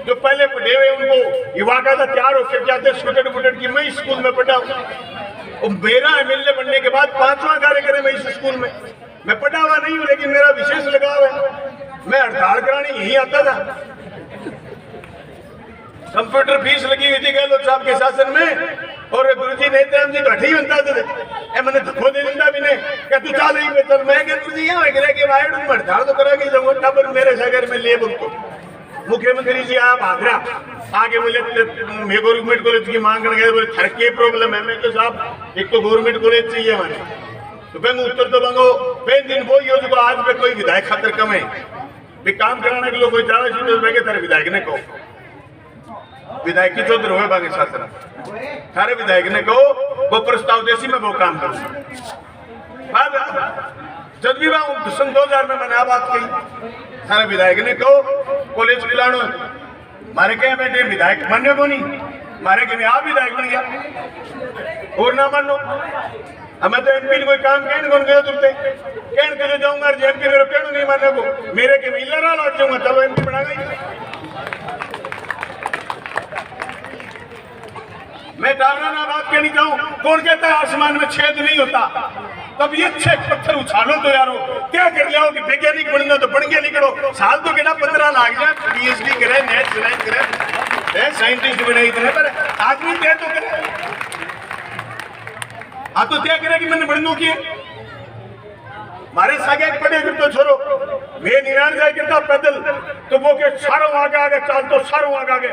जो पहले पढ़े हुए उनको युवा का तैयार होकर जाते स्कूटर बुटर की मैं स्कूल में पढ़ा हूँ। मेरा एमएलए बनने के बाद 5वां कार्यक्रम है इस स्कूल में। मैं पढ़ा हुआ नहीं हूँ लेकिन मेरा विशेष लगाव है। मैं हड़ताल कराने यही आता था। कंप्यूटर फीस लगी हुई थी गहलोत साहब के शासन में और गुरुजी नेताराम जी तो हठी बनता थे मैंने धक्को दे दिंदा भी ने क्या तू चाल रही में चल मैं गुरुजी यहाँ वगैरह के वाइड हड़ताल तो करा के जाऊंगा टबर मेरे शहर में ले उनको मुख्यमंत्री जी आप आगरा आगे बोले गवर्नमेंट कॉलेज की मांग कर गए बोले थर के प्रॉब्लम है। मैं तो साहब एक तो गवर्नमेंट कॉलेज चाहिए हमारे तो बेंगो उत्तर तो बेंगो बेन दिन वो योजना को आज पे कोई विधायक खातर कम है भी काम कराने के लिए कोई जावे सीधे बैठे तेरे विधायक ने कहो विधायक की चौधर हुए बागे शासन सारे विधायक ने कहो वो प्रस्ताव देसी में वो काम करो। जब भी मैं सन 2000 में मैंने बात कही सारे विधायक ने कहो कॉलेज खिलानो मारे के बेटे विधायक मान्य को नहीं मारे के में आप विधायक बन गया और ना मानो हमें तो एमपी कोई काम कहने कौन गया तुमसे कहने के जाऊंगा एमपी मेरे कहने नहीं माने को मेरे के मिलना रहा लौट जाऊंगा चलो एमपी बनाएगा। मैं डालना ना बात कहनी चाहूँ कौन कहता है आसमान में छेद नहीं होता तब ये अच्छे पत्थर उछालो तो यारो क्या कर लिया कि वैज्ञानिक बनना तो बन गया निकलो साल तो कहना 15 लाख जाए पीएचडी करे नेट सिलेक्ट करे साइंटिस्ट बने इतने पर आदमी तय तो करे हाँ तो क्या करे कि मैंने बढ़नों की मारे सागे पड़े फिर तो छोड़ो मैं निरान जाए करता पैदल तो वो के सारों आगे चाल तो सारों आगे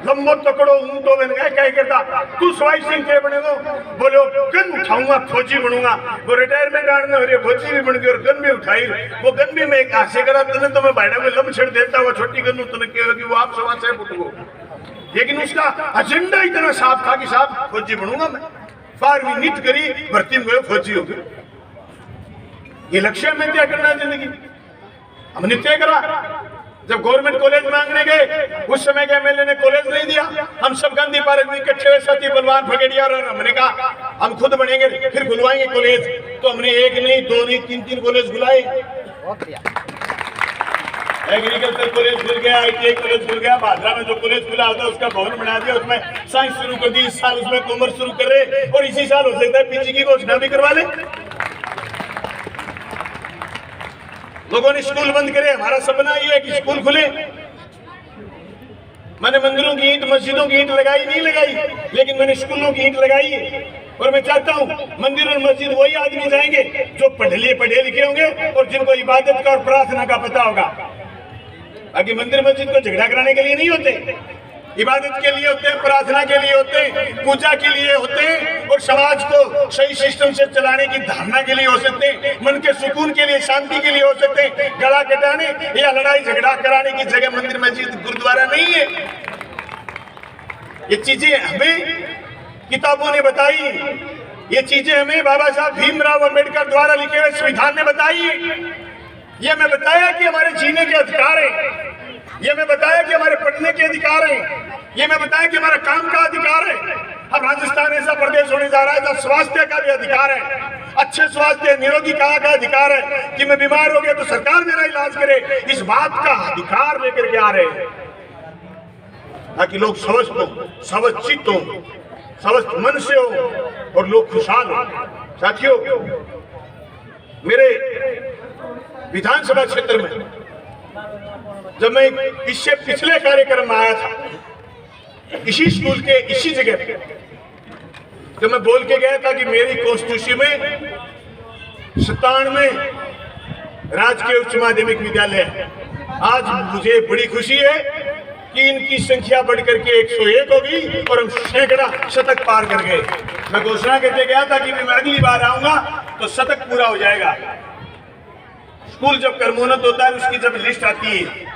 लंबो तकड़ो ऊंटो बन गए क्या करता तू सवाई सिंह के बनेगो बोलो गन उठाऊंगा फौजी बनूंगा वो रिटायरमेंट आने हो रही फौजी भी बन गई और गन भी उठाई वो गन भी मैं एक हासे करा तने तो मैं बाइडा में लम छेड़ देता वो छोटी गन तने कहेगा कि वो आप सवा से उठो लेकिन उसका एजेंडा इतना साफ था कि साहब फौजी बनूंगा मैं 12वीं नित करी भर्ती में गए फौजी हो गए। ये लक्ष्य में क्या करना है जिंदगी हमने तय करा। जब गवर्नमेंट कॉलेज मांगने गए उस समय के एमएलए ने कॉलेज नहीं दिया हम सब गांधी पार्क में इकट्ठे हुए साथी बलवान फगेड़िया और हमने कहा हम खुद बनेंगे फिर खुलवाएंगे कॉलेज तो हमने 1 नहीं 2 नहीं 3 कॉलेज खुलाए। एग्रीकल्चर कॉलेज खुल गया ITI कॉलेज खुल गया भादरा में जो कॉलेज खुला होता है उसका भवन बना दिया उसमें साइंस शुरू कर दी इस साल उसमें कॉमर्स शुरू कर रहे और इसी साल हो सकता है पीजी की घोषणा भी करवा ले। लोगों ने स्कूल बंद करे हमारा सपना ये है कि स्कूल खुले। मैंने मंदिरों की ईंट मस्जिदों की ईंट लगाई नहीं लगाई लेकिन मैंने स्कूलों की ईंट लगाई है और मैं चाहता हूं मंदिर और मस्जिद वही आदमी जाएंगे जो पढ़े लिखे होंगे और जिनको इबादत का और प्रार्थना का पता होगा। बाकी मंदिर मस्जिद को झगड़ा कराने के लिए नहीं होते इबादत के लिए होते हैं, प्रार्थना के लिए होते हैं, पूजा के लिए होते हैं, और समाज को सही सिस्टम से चलाने की धारणा के लिए हो सकते हैं, मन के सुकून के लिए, शांति के लिए हो सकते हैं। गला कटाने या लड़ाई झगड़ा कराने की जगह मंदिर मस्जिद गुरुद्वारा नहीं है। ये चीजें हमें किताबों ने बताई, ये चीजें हमें बाबा साहब भीमराव अंबेडकर द्वारा लिखे हुए संविधान ने बताई। ये हमें बताया कि हमारे जीने के अधिकार है, ये हमें बताया कि हमारे पढ़ने के अधिकार है, ये हमें बताया कि हमारा काम का अधिकार है। अब राजस्थान ऐसा प्रदेश होने जा रहा है जहाँ स्वास्थ्य का भी अधिकार है, अच्छे स्वास्थ्य निरोगी का अधिकार है कि मैं बीमार हो गया तो सरकार मेरा इलाज करे। इस बात का अधिकार लेकर के आ रहे हैं ताकि लोग स्वस्थ हो, स्वस्थ चित्त हो, स्वस्थ मन से हो और लोग खुशहाल हो। साथियों, मेरे विधानसभा क्षेत्र में जब मैं इससे पिछले कार्यक्रम में आया था, इसी स्कूल के इसी जगह पे, तो मैं बोल के गया था कि मेरी कॉन्स्टिट्यूंसी में 97 राजकीय उच्च माध्यमिक विद्यालय है। आज मुझे बड़ी खुशी है कि इनकी संख्या बढ़कर के 101 होगी और हम सैकड़ा शतक पार कर गए। मैं घोषणा करके गया था कि मैं अगली बार आऊंगा तो शतक पूरा हो जाएगा। स्कूल जब कर्मोन्नत होता है, उसकी जब लिस्ट आती है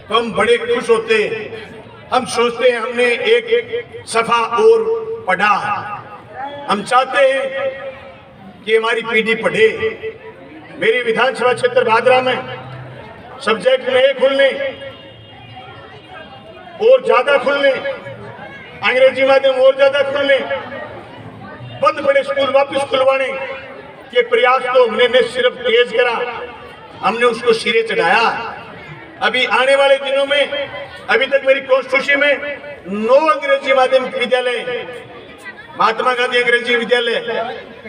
तो हम बड़े खुश होते हैं। हम सोचते हैं हमने एक सफा और पढ़ा। हम चाहते हैं कि हमारी पीढ़ी पढ़े। मेरी विधानसभा क्षेत्र भादरा में सब्जेक्ट नए खुलने और ज्यादा खुलने, अंग्रेजी माध्यम और ज्यादा खुलने, बंद पड़े स्कूल वापस खुलवाने के प्रयास तो हमने न सिर्फ तेज करा, हमने उसको सिरे चढ़ाया। अभी आने वाले दिनों में, अभी तक मेरी कॉन्स्टिट्यूंसी में 9 अंग्रेजी माध्यमिक विद्यालय, महात्मा गांधी अंग्रेजी विद्यालय,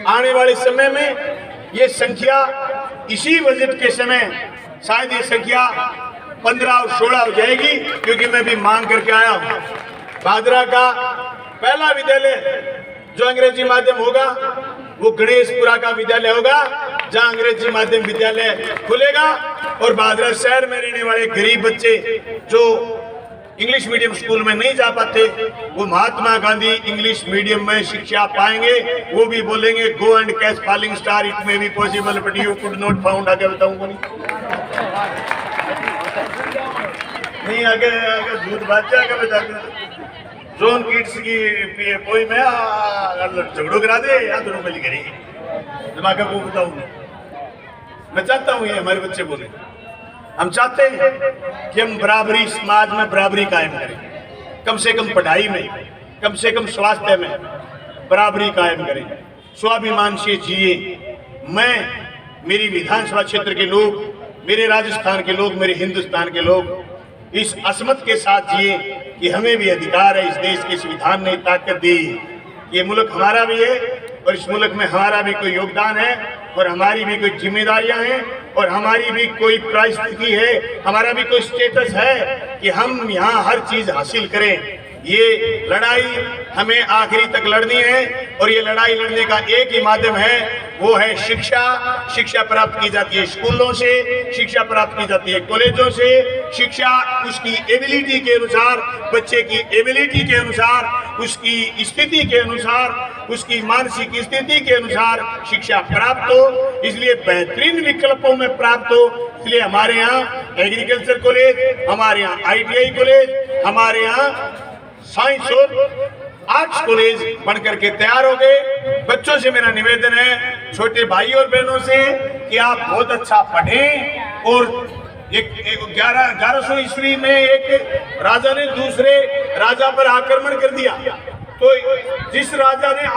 आने वाले समय में ये संख्या इसी बजट के समय शायद ये संख्या 15 और 16 हो जाएगी, क्योंकि मैं भी मांग करके आया हूँ। भादरा का पहला विद्यालय जो अंग्रेजी माध्यम होगा वो गणेशपुरा का विद्यालय होगा, जहां अंग्रेजी माध्यम विद्यालय खुलेगा। और भादरा शहर में रहने वाले गरीब बच्चे जो इंग्लिश मीडियम स्कूल में नहीं जा पाते, वो महात्मा गांधी इंग्लिश मीडियम में शिक्षा पाएंगे। वो भी बोलेंगे go and catch falling star, it may be possible but you could not found. आगे बताऊंगा नहीं, आगे झूठ बात आगे बता जॉन कीट्स की पोइम है, झगड़ो करा दे या दोनों मिल करें। दिमाग को बताऊं, मैं चाहता हूं ये हमारे बच्चे बोले। हम चाहते हैं कि हम बराबरी, समाज में बराबरी कायम करें, कम से कम पढ़ाई में, कम से कम स्वास्थ्य में बराबरी कायम करें, स्वाभिमान से जिए। मैं, मेरी विधानसभा क्षेत्र के लोग, मेरे राजस्थान के लोग, मेरे हिंदुस्तान के लोग इस असमत के साथ जिए कि हमें भी अधिकार है। इस देश के संविधान ने ताकत दी, ये मुल्क हमारा भी है और इस मुल्क में हमारा भी कोई योगदान है और हमारी भी कोई जिम्मेदारियां हैं और हमारी भी कोई परिस्थिति है, हमारा भी कोई स्टेटस है कि हम यहाँ हर चीज हासिल करें। ये लड़ाई हमें आखिरी तक लड़नी है और ये लड़ाई लड़ने का एक ही माध्यम है, वो है शिक्षा। शिक्षा प्राप्त की जाती है स्कूलों से, शिक्षा प्राप्त की जाती है कॉलेजों से। शिक्षा उसकी एबिलिटी के अनुसार, बच्चे की एबिलिटी के अनुसार, उसकी स्थिति के अनुसार, उसकी मानसिक स्थिति के अनुसार शिक्षा प्राप्त हो, इसलिए बेहतरीन विकल्पों में प्राप्त हो। इसलिए हमारे यहाँ एग्रीकल्चर कॉलेज, हमारे यहाँ ITI कॉलेज, हमारे यहाँ साइंस और आर्ट्स कॉलेज बनकर के तैयार हो गए। बच्चों से मेरा निवेदन है, छोटे भाई और बहनों से, कि आप बहुत अच्छा पढ़ें। और 1100 ईस्वी में एक राजा ने दूसरे राजा पर आक्रमण कर दिया, तो जिस राजा ने,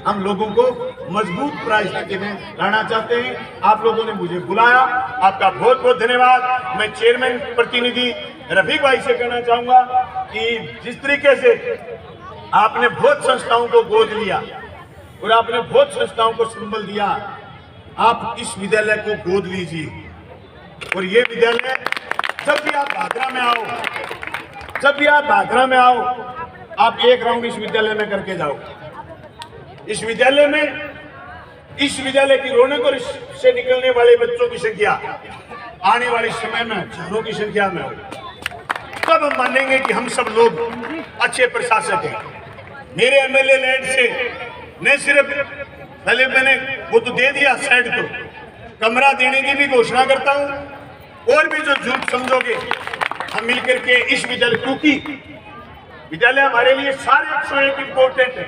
हम लोगों को मजबूत परिस्थिति में लाना चाहते हैं। आप लोगों ने मुझे बुलाया, आपका बहुत बहुत धन्यवाद। मैं चेयरमैन प्रतिनिधि रफीक भाई से कहना चाहूंगा कि जिस तरीके से आपने बहुत संस्थाओं को गोद लिया और आपने बहुत संस्थाओं को संबल दिया, आप इस विद्यालय को गोद लीजिए। और ये विद्यालय, जब भी आप भादरा में आओ, जब भी आप भादरा में आओ, आप एक राउंड इस विद्यालय में करके जाओ। इस विद्यालय में, इस विद्यालय की रौनक और इससे निकलने वाले बच्चों की संख्या आने वाले समय में हजारों की संख्या में हो। तब हम मानेंगे कि हम सब लोग अच्छे प्रशासक हैं। मेरे एमएलए लैंड से न सिर्फ पहले मैंने वो तो दे दिया साइड, तो कमरा देने की भी घोषणा करता हूं। और भी जो झूठ समझोगे, हम मिलकर के इस विद्यालय, क्योंकि विद्यालय हमारे लिए सारे 101 इंपॉर्टेंट है,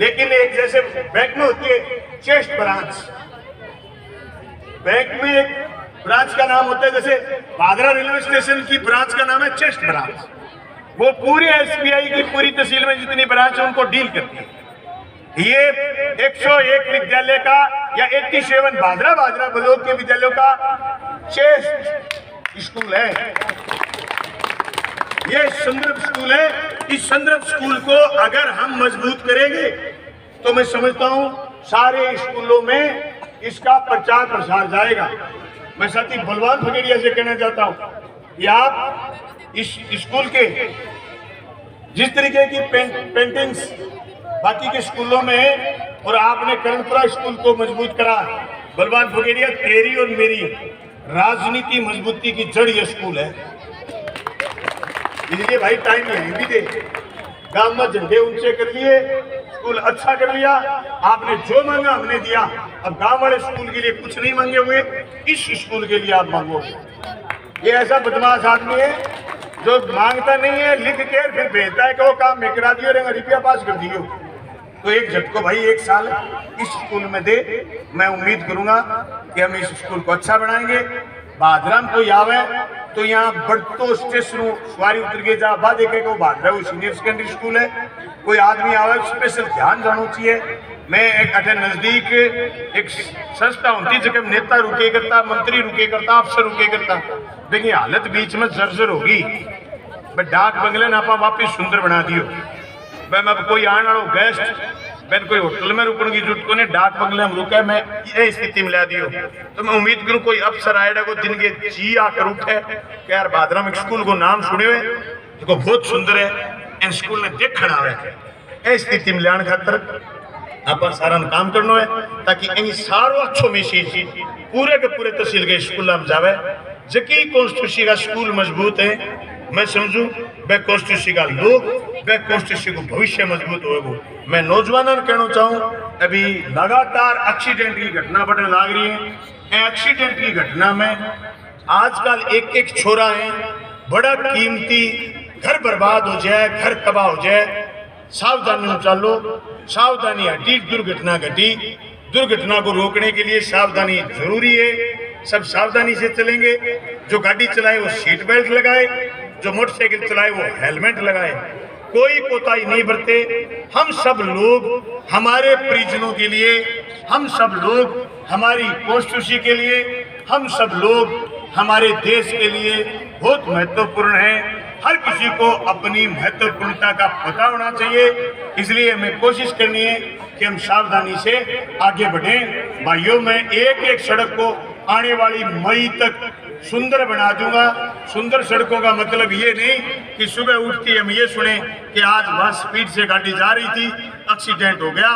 लेकिन एक जैसे बैंक में होती है चेस्ट ब्रांच, बैंक में एक ब्रांच का नाम होता है, जैसे भादरा रेलवे स्टेशन की ब्रांच का नाम है चेस्ट ब्रांच। वो पूरी एसबीआई की पूरी तहसील में जितनी ब्रांच है उनको डील करती है। ये 101 विद्यालय का या 87 भादरा ब्लॉक के विद्यालयों का चेस्ट स्कूल है, ये संदर्भ स्कूल है। इस संदर्भ स्कूल को अगर हम मजबूत करेंगे तो मैं समझता हूं सारे स्कूलों में इसका प्रचार प्रसार जाएगा। मैं साथी बलवान फगेड़िया से कहना चाहता हूं कि आप इस स्कूल के जिस तरीके की पेंटिंग्स बाकी के स्कूलों में है और आपने करणपुरा स्कूल को मजबूत करा, बलवान फगेड़िया तेरी और मेरी राजनीति मजबूती की जड़ ये स्कूल है। इसलिए भाई टाइम यहीं भी दे, गांव में झंडे ऊंचे कर लिए, स्कूल अच्छा कर लिया, आपने जो मांगा हमने दिया। अब गांव वाले स्कूल के लिए कुछ नहीं मांगे हुए, इस स्कूल के लिए आप मांगो। ये ऐसा बदमाश आदमी है जो मांगता नहीं है, लिख के फिर भेजता है कि वो काम मैं करा दियो, रुपया पास कर दियो। तो एक झटको भाई 1 साल इस स्कूल में दे, मैं उम्मीद करूंगा कि हम इस स्कूल को अच्छा बनाएंगे। भादरा में कोई आवे तो यहाँ बढ़तो स्टेशनों सवारी उतर के जा बा देखे को भादरा वो सीनियर सेकेंडरी स्कूल है। कोई आदमी आवे स्पेशल ध्यान जाना चाहिए। मैं एक अठे नजदीक एक संस्था होती जगह नेता रुके करता, मंत्री रुके करता, अफसर रुके करता, देखिए हालत बीच में जर्जर होगी। डाक बंगले ना आप वापिस सुंदर बना दियो। मैं कोई आने वालों गेस्ट मैंने कोई होटल में रुकने की जरूरत को नहीं, डाक बंगले में रुके, मैं ये स्थिति में ला दियो। तो मैं उम्मीद करूं कोई अफसर आएगा को दिन के जी आकर उठे कि यार भादरा में स्कूल को नाम सुने हुए देखो बहुत सुंदर है, इन स्कूल ने देखना है। इस स्थिति में लाने खातर आप सारा काम करना है ताकि इन सारो अच्छो मैसेज पूरे के पूरे तहसील के स्कूल में जावे। जबकि कॉन्स्टिट्यूशन का स्कूल मजबूत है, मैं समझू वह कॉन्स्टिट्यूशन का लोग वह कॉन्स्टिट्यूशन को भविष्य मजबूत होगा। मैं नौजवानों को कहना चाहूँ, अभी लगातार एक्सीडेंट की घटना बढ़ने लग रही है। एक्सीडेंट की घटना में आजकल एक छोरा है, बड़ा कीमती, घर बर्बाद हो जाए, घर तबाह हो जाए। सावधानी चालो, सावधानी हटी, दुर्घटना घटी। दुर्घटना को रोकने के लिए सावधानी जरूरी है। सब सावधानी से चलेंगे। जो गाड़ी चलाए वो सीट बेल्ट लगाए, जो मोटरसाइकिल चलाए वो हेलमेट लगाए, कोई कोताही नहीं बरते। हम सब लोग हमारे परिजनों के लिए, हम सब लोग हमारी कॉन्स्टिट्यूशन के लिए, हम सब लोग हमारे देश के लिए बहुत महत्वपूर्ण है। हर किसी को अपनी महत्वपूर्णता का पता होना चाहिए। इसलिए हमें कोशिश करनी है कि हम सावधानी से आगे बढ़ें। भाइयों, मैं एक सड़क को आने वाली मई तक सुंदर बना दूंगा। सुंदर सड़कों का मतलब ये नहीं कि सुबह उठती हम ये सुने कि आज वहाँ स्पीड से गाड़ी जा रही थी, एक्सीडेंट हो गया,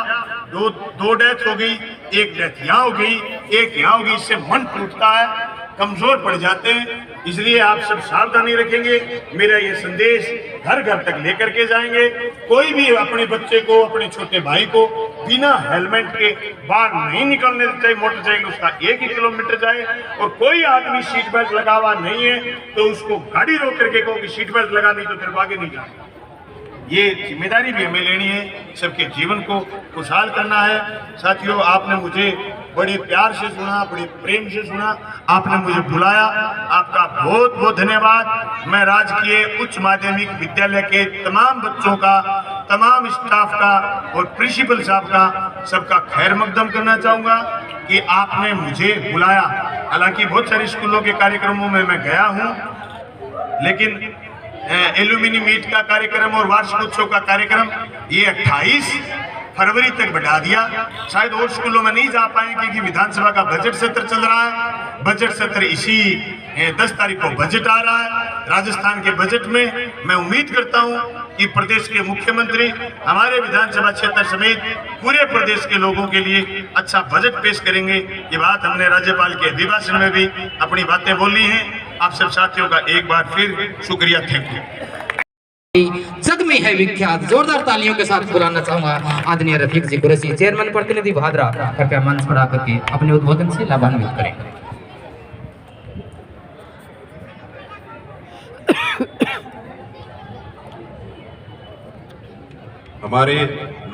दो डेथ हो गई, एक डेथ यहाँ हो गई, एक यहाँ हो गई। इससे मन टूटता है, कमजोर पड़ जाते हैं। इसलिए आप सब सावधानी रखेंगे। मेरा ये संदेश घर घर तक लेकर के जाएंगे। कोई भी अपने बच्चे को, अपने छोटे भाई को बिना हेलमेट के बाहर नहीं निकलने देते। मोटरसाइकिल उसका 1 किलोमीटर जाए और कोई आदमी सीट बेल्ट लगा हुआ नहीं है तो उसको गाड़ी रोक करके कहो कि सीट बेल्ट लगा, नहीं तो तेरे को आगे नहीं जाना। ये जिम्मेदारी भी हमें लेनी है, सबके जीवन को खुशहाल करना है। साथियों, आपने मुझे बड़े प्यार से सुना, बड़े प्रेम से सुना, आपने मुझे बुलाया, आपका बहुत बहुत धन्यवाद। मैं राजकीय उच्च माध्यमिक विद्यालय के तमाम बच्चों का, तमाम स्टाफ का और प्रिंसिपल साहब का सबका खैर मकदम करना चाहूँगा कि आपने मुझे बुलाया। हालांकि बहुत सारे स्कूलों के कार्यक्रमों में मैं गया हूँ, लेकिन एल्यूमिनी मीट का कार्यक्रम और वार्षिक उत्सव का कार्यक्रम ये 28 फरवरी तक बढ़ा दिया। शायद और स्कूलों में नहीं जा पाए क्योंकि विधानसभा का बजट सत्र चल रहा है। बजट सत्र इसी 10 तारीख को बजट आ रहा है। राजस्थान के बजट में मैं उम्मीद करता हूं कि प्रदेश के मुख्यमंत्री हमारे विधानसभा क्षेत्र समेत पूरे प्रदेश के लोगों के लिए अच्छा बजट पेश करेंगे। ये बात हमने राज्यपाल के अभिभाषण में भी अपनी बातें बोली हैं। आप सब साथियों का एक बार फिर शुक्रिया, थैंक यू। जग में है विख्यात, जोरदार तालियों के साथ बुलाना चाहूंगा आदरणीय रफीक जी कुरैशी, चेयरमैन प्रतिनिधि भादरा, कृपया मंच पर आकर के अपने उद्बोधन से लाभान्वित करें। हमारे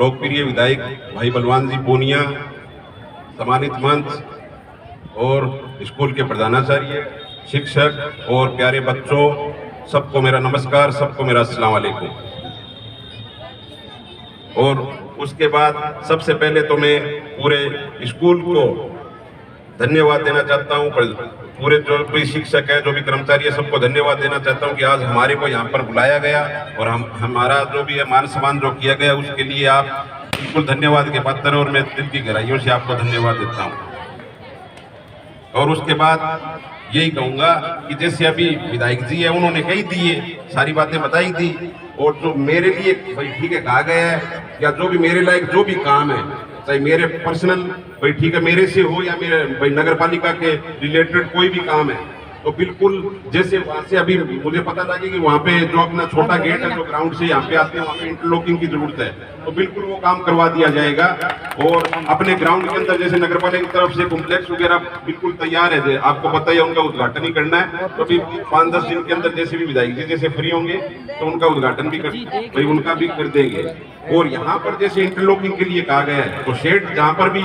लोकप्रिय विधायक भाई बलवान जी पूनिया, सम्मानित मंच और स्कूल के प्रधानाचार्य, शिक्षक और प्यारे बच्चों, सबको मेरा नमस्कार, सबको मेरा अस्सलाम वालेकुम। और उसके बाद सबसे पहले तो मैं पूरे स्कूल को धन्यवाद देना चाहता हूँ, पूरे जो भी शिक्षक है, जो भी कर्मचारी है, सबको धन्यवाद देना चाहता हूँ कि आज हमारे को यहाँ पर बुलाया गया और हमारा जो भी है मान सम्मान जो किया गया उसके लिए आप बिल्कुल धन्यवाद के पात्र, और मैं दिल की गहराइयों से आपको धन्यवाद देता हूँ। और उसके बाद यही कहूँगा कि जैसे अभी विधायक जी है, उन्होंने कही दी सारी बातें बताई थी, और जो मेरे लिए भाई ठीक है कहा गया है, या जो भी मेरे लायक जो भी काम है, चाहे मेरे पर्सनल भाई ठीक है मेरे से हो या मेरे भाई नगर पालिका के रिलेटेड कोई भी काम है, तो बिल्कुल जैसे वहाँ से अभी मुझे पता लगे कि वहाँ पे जो अपना छोटा गेट है जो ग्राउंड से यहाँ पे आते हैं, वहाँ पे इंटरलॉकिंग की जरूरत है, तो बिल्कुल वो काम करवा दिया जाएगा। और अपने ग्राउंड के अंदर जैसे नगर पालिका की तरफ से कॉम्प्लेक्स वगैरह बिल्कुल तैयार है, आपको पता है उनका उद्घाटन ही करना है, तो अभी 5-10 दिन के अंदर जैसे भी विधायक जी जैसे फ्री होंगे तो उनका उद्घाटन भी भाई उनका भी कर देंगे। और यहाँ पर जैसे इंटरलॉकिंग के लिए कहा गया है, तो शेड जहाँ पर भी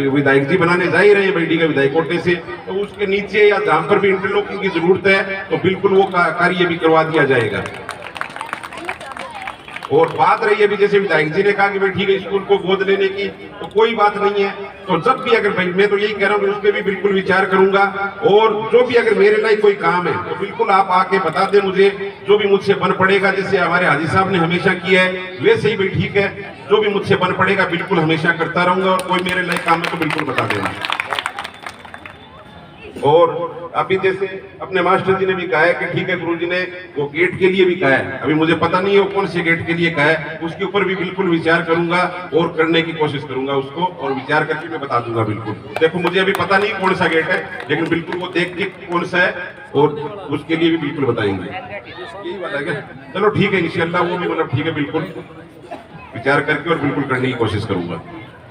विधायक जी बनाने जा ही रहे हैं बैठी का विधायक कोटे से, तो उसके नीचे या जहाँ पर भी इंटरलॉकिंग की जरूरत है तो बिल्कुल वो कार्य भी करवा दिया जाएगा। और बात रही अभी जैसे विधायक जी ने कहा कि भाई ठीक है स्कूल को गोद लेने की, तो कोई बात नहीं है, तो जब भी अगर भाई मैं तो यही कह रहा हूँ कि उस पर भी बिल्कुल विचार करूंगा, और जो भी अगर मेरे लिए कोई काम है तो बिल्कुल आप आके बता दें मुझे, जो भी मुझसे बन पड़ेगा, जैसे हमारे हाजी साहब ने हमेशा किया है वैसे ही भाई ठीक है, जो भी मुझसे बन पड़ेगा बिल्कुल हमेशा करता रहूंगा, और कोई मेरे लिए काम है तो बिल्कुल बता देना। और अभी जैसे अपने मास्टर जी ने भी कहा है कि ठीक है गुरुजी ने वो गेट के लिए भी कहा है, अभी मुझे पता नहीं है वो कौन से गेट के लिए कहा है, उसके ऊपर भी बिल्कुल विचार करूंगा और करने की कोशिश करूंगा उसको, और विचार करके मैं बता दूंगा बिल्कुल। देखो मुझे अभी पता नहीं कौन सा गेट है, लेकिन बिल्कुल वो देख के कौन सा है और उसके लिए भी बिल्कुल बताएंगे। यही बात है क्या? चलो ठीक है, इंशाल्लाह वो भी मतलब ठीक है, बिल्कुल विचार करके और बिल्कुल करने की कोशिश करूंगा।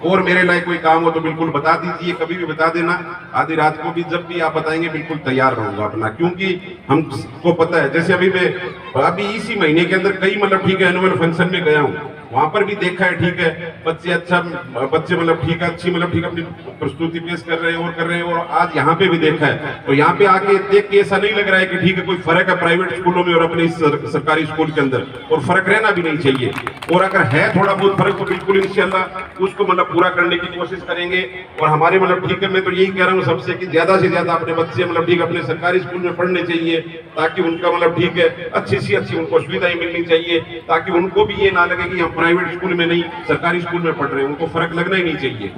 और मेरे लायक कोई काम हो तो बिल्कुल बता दीजिए, कभी भी बता देना, आधी रात को भी जब भी आप बताएंगे बिल्कुल तैयार रहूंगा अपना, क्योंकि हमको पता है जैसे अभी इसी महीने के अंदर कई मतलब ठीक है एनुअल फंक्शन में गया हूँ, वहां पर भी देखा है ठीक है बच्चे मतलब ठीक है अच्छी मतलब ठीक अपनी प्रस्तुति पेश कर रहे हैं और कर रहे हैं, और आज यहाँ पे भी देखा है, तो यहाँ पे आके देख के ऐसा नहीं लग रहा है कि ठीक है कोई फर्क है प्राइवेट स्कूलों में और अपने इस सरकारी स्कूल के अंदर, और फर्क रहना भी नहीं चाहिए, और अगर है थोड़ा बहुत फर्क तो बिल्कुल इंशाल्लाह उसको मतलब पूरा करने की कोशिश करेंगे। और हमारे मतलब ठीक है मैं तो यही कह रहा हूँ सबसे कि ज्यादा से ज्यादा अपने बच्चे मतलब ठीक अपने सरकारी स्कूल में पढ़ने चाहिए, ताकि उनका मतलब ठीक है अच्छी सी अच्छी उनको सुविधाएं मिलनी चाहिए, ताकि उनको भी ये ना लगे कि हम प्राइवेट स्कूल में नहीं सरकारी स्कूल में पढ़ रहे हैं, उनको फर्क लगना ही नहीं चाहिए।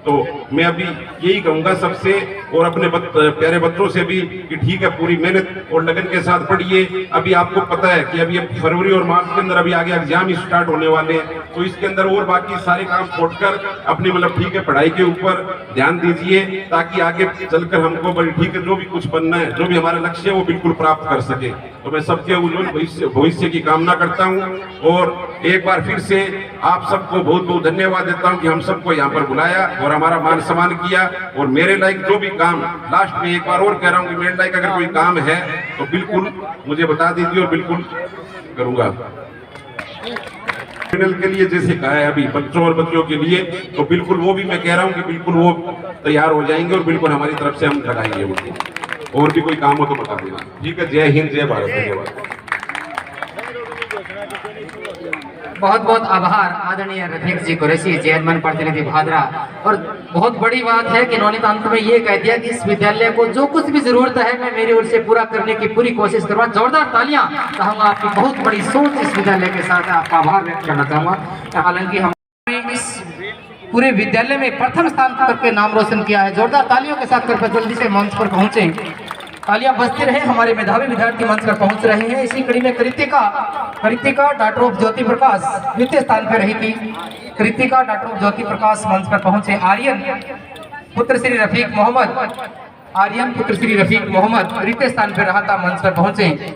तो मैं अभी यही कहूंगा सबसे और अपने प्यारे बच्चों से भी कि ठीक है पूरी मेहनत और लगन के साथ पढ़िए। अभी आपको पता है कि अभी फरवरी और मार्च के अंदर अभी आगे एग्जाम स्टार्ट होने वाले हैं, तो इसके अंदर और बाकी सारे काम छोड़कर अपनी मतलब ठीक है पढ़ाई के ऊपर ध्यान दीजिए, ताकि आगे चलकर हमको बड़ी ठीक है जो भी कुछ बनना है, जो भी हमारा लक्ष्य है वो बिल्कुल प्राप्त कर सके। तो मैं सबके उज्जवल भविष्य की कामना करता हूँ, और एक बार फिर से आप सबको बहुत बहुत धन्यवाद देता हूँ कि हम सबको यहाँ पर बुलाया और हमारा मान सम्मान किया। और मेरे लायक जो भी काम, लास्ट में एक बार और कह रहा हूँ कि मेरे लायक अगर कोई काम है तो बिल्कुल मुझे बता दीजिए और बिल्कुल करूंगा। के लिए जैसे कहा है अभी बच्चों और बच्चियों के लिए, तो बिल्कुल वो भी मैं कह रहा हूँ कि बिल्कुल वो तैयार हो जाएंगे और बिल्कुल हमारी तरफ से हम लगाएंगे उनको। और भी कोई काम हो तो बता देना। ठीक है, जय हिंद, जय भारत, धन्यवाद। बहुत बहुत आभार आदरणीय रफीक जी कुरैशी, चेयरमैन प्रतिनिधि भादरा। और बहुत बड़ी बात है कि इन्होंने तो अंत में ये कह दिया कि इस विद्यालय को जो कुछ भी जरूरत है मैं मेरी ओर से पूरा करने की पूरी कोशिश करूंगा। जोरदार तालियां चाहूंगा आपकी बहुत बड़ी सोच इस विद्यालय के साथ, आपका आभार व्यक्त करना चाहूंगा। हालांकि हमने इस पूरे विद्यालय में प्रथम स्थान करके नाम रोशन किया है। जोरदार तालियों के साथ कृपया जल्दी से मंच पर पहुंचे, तालियां बजते रहे। हमारे मेधावी विद्यार्थी मंच पर पहुंच रहे हैं। इसी कड़ी में कृतिका डॉक्टर ऑफ ज्योति प्रकाश द्वितीय स्थान पर रही थी। कृतिका डॉक्टर ऑफ ज्योति प्रकाश मंच पर पहुंचे। आर्यन पुत्र श्री रफीक मोहम्मद आर्यन पुत्र श्री रफीक मोहम्मद तृतीय स्थान पर रहा था, मंच पर पहुंचे।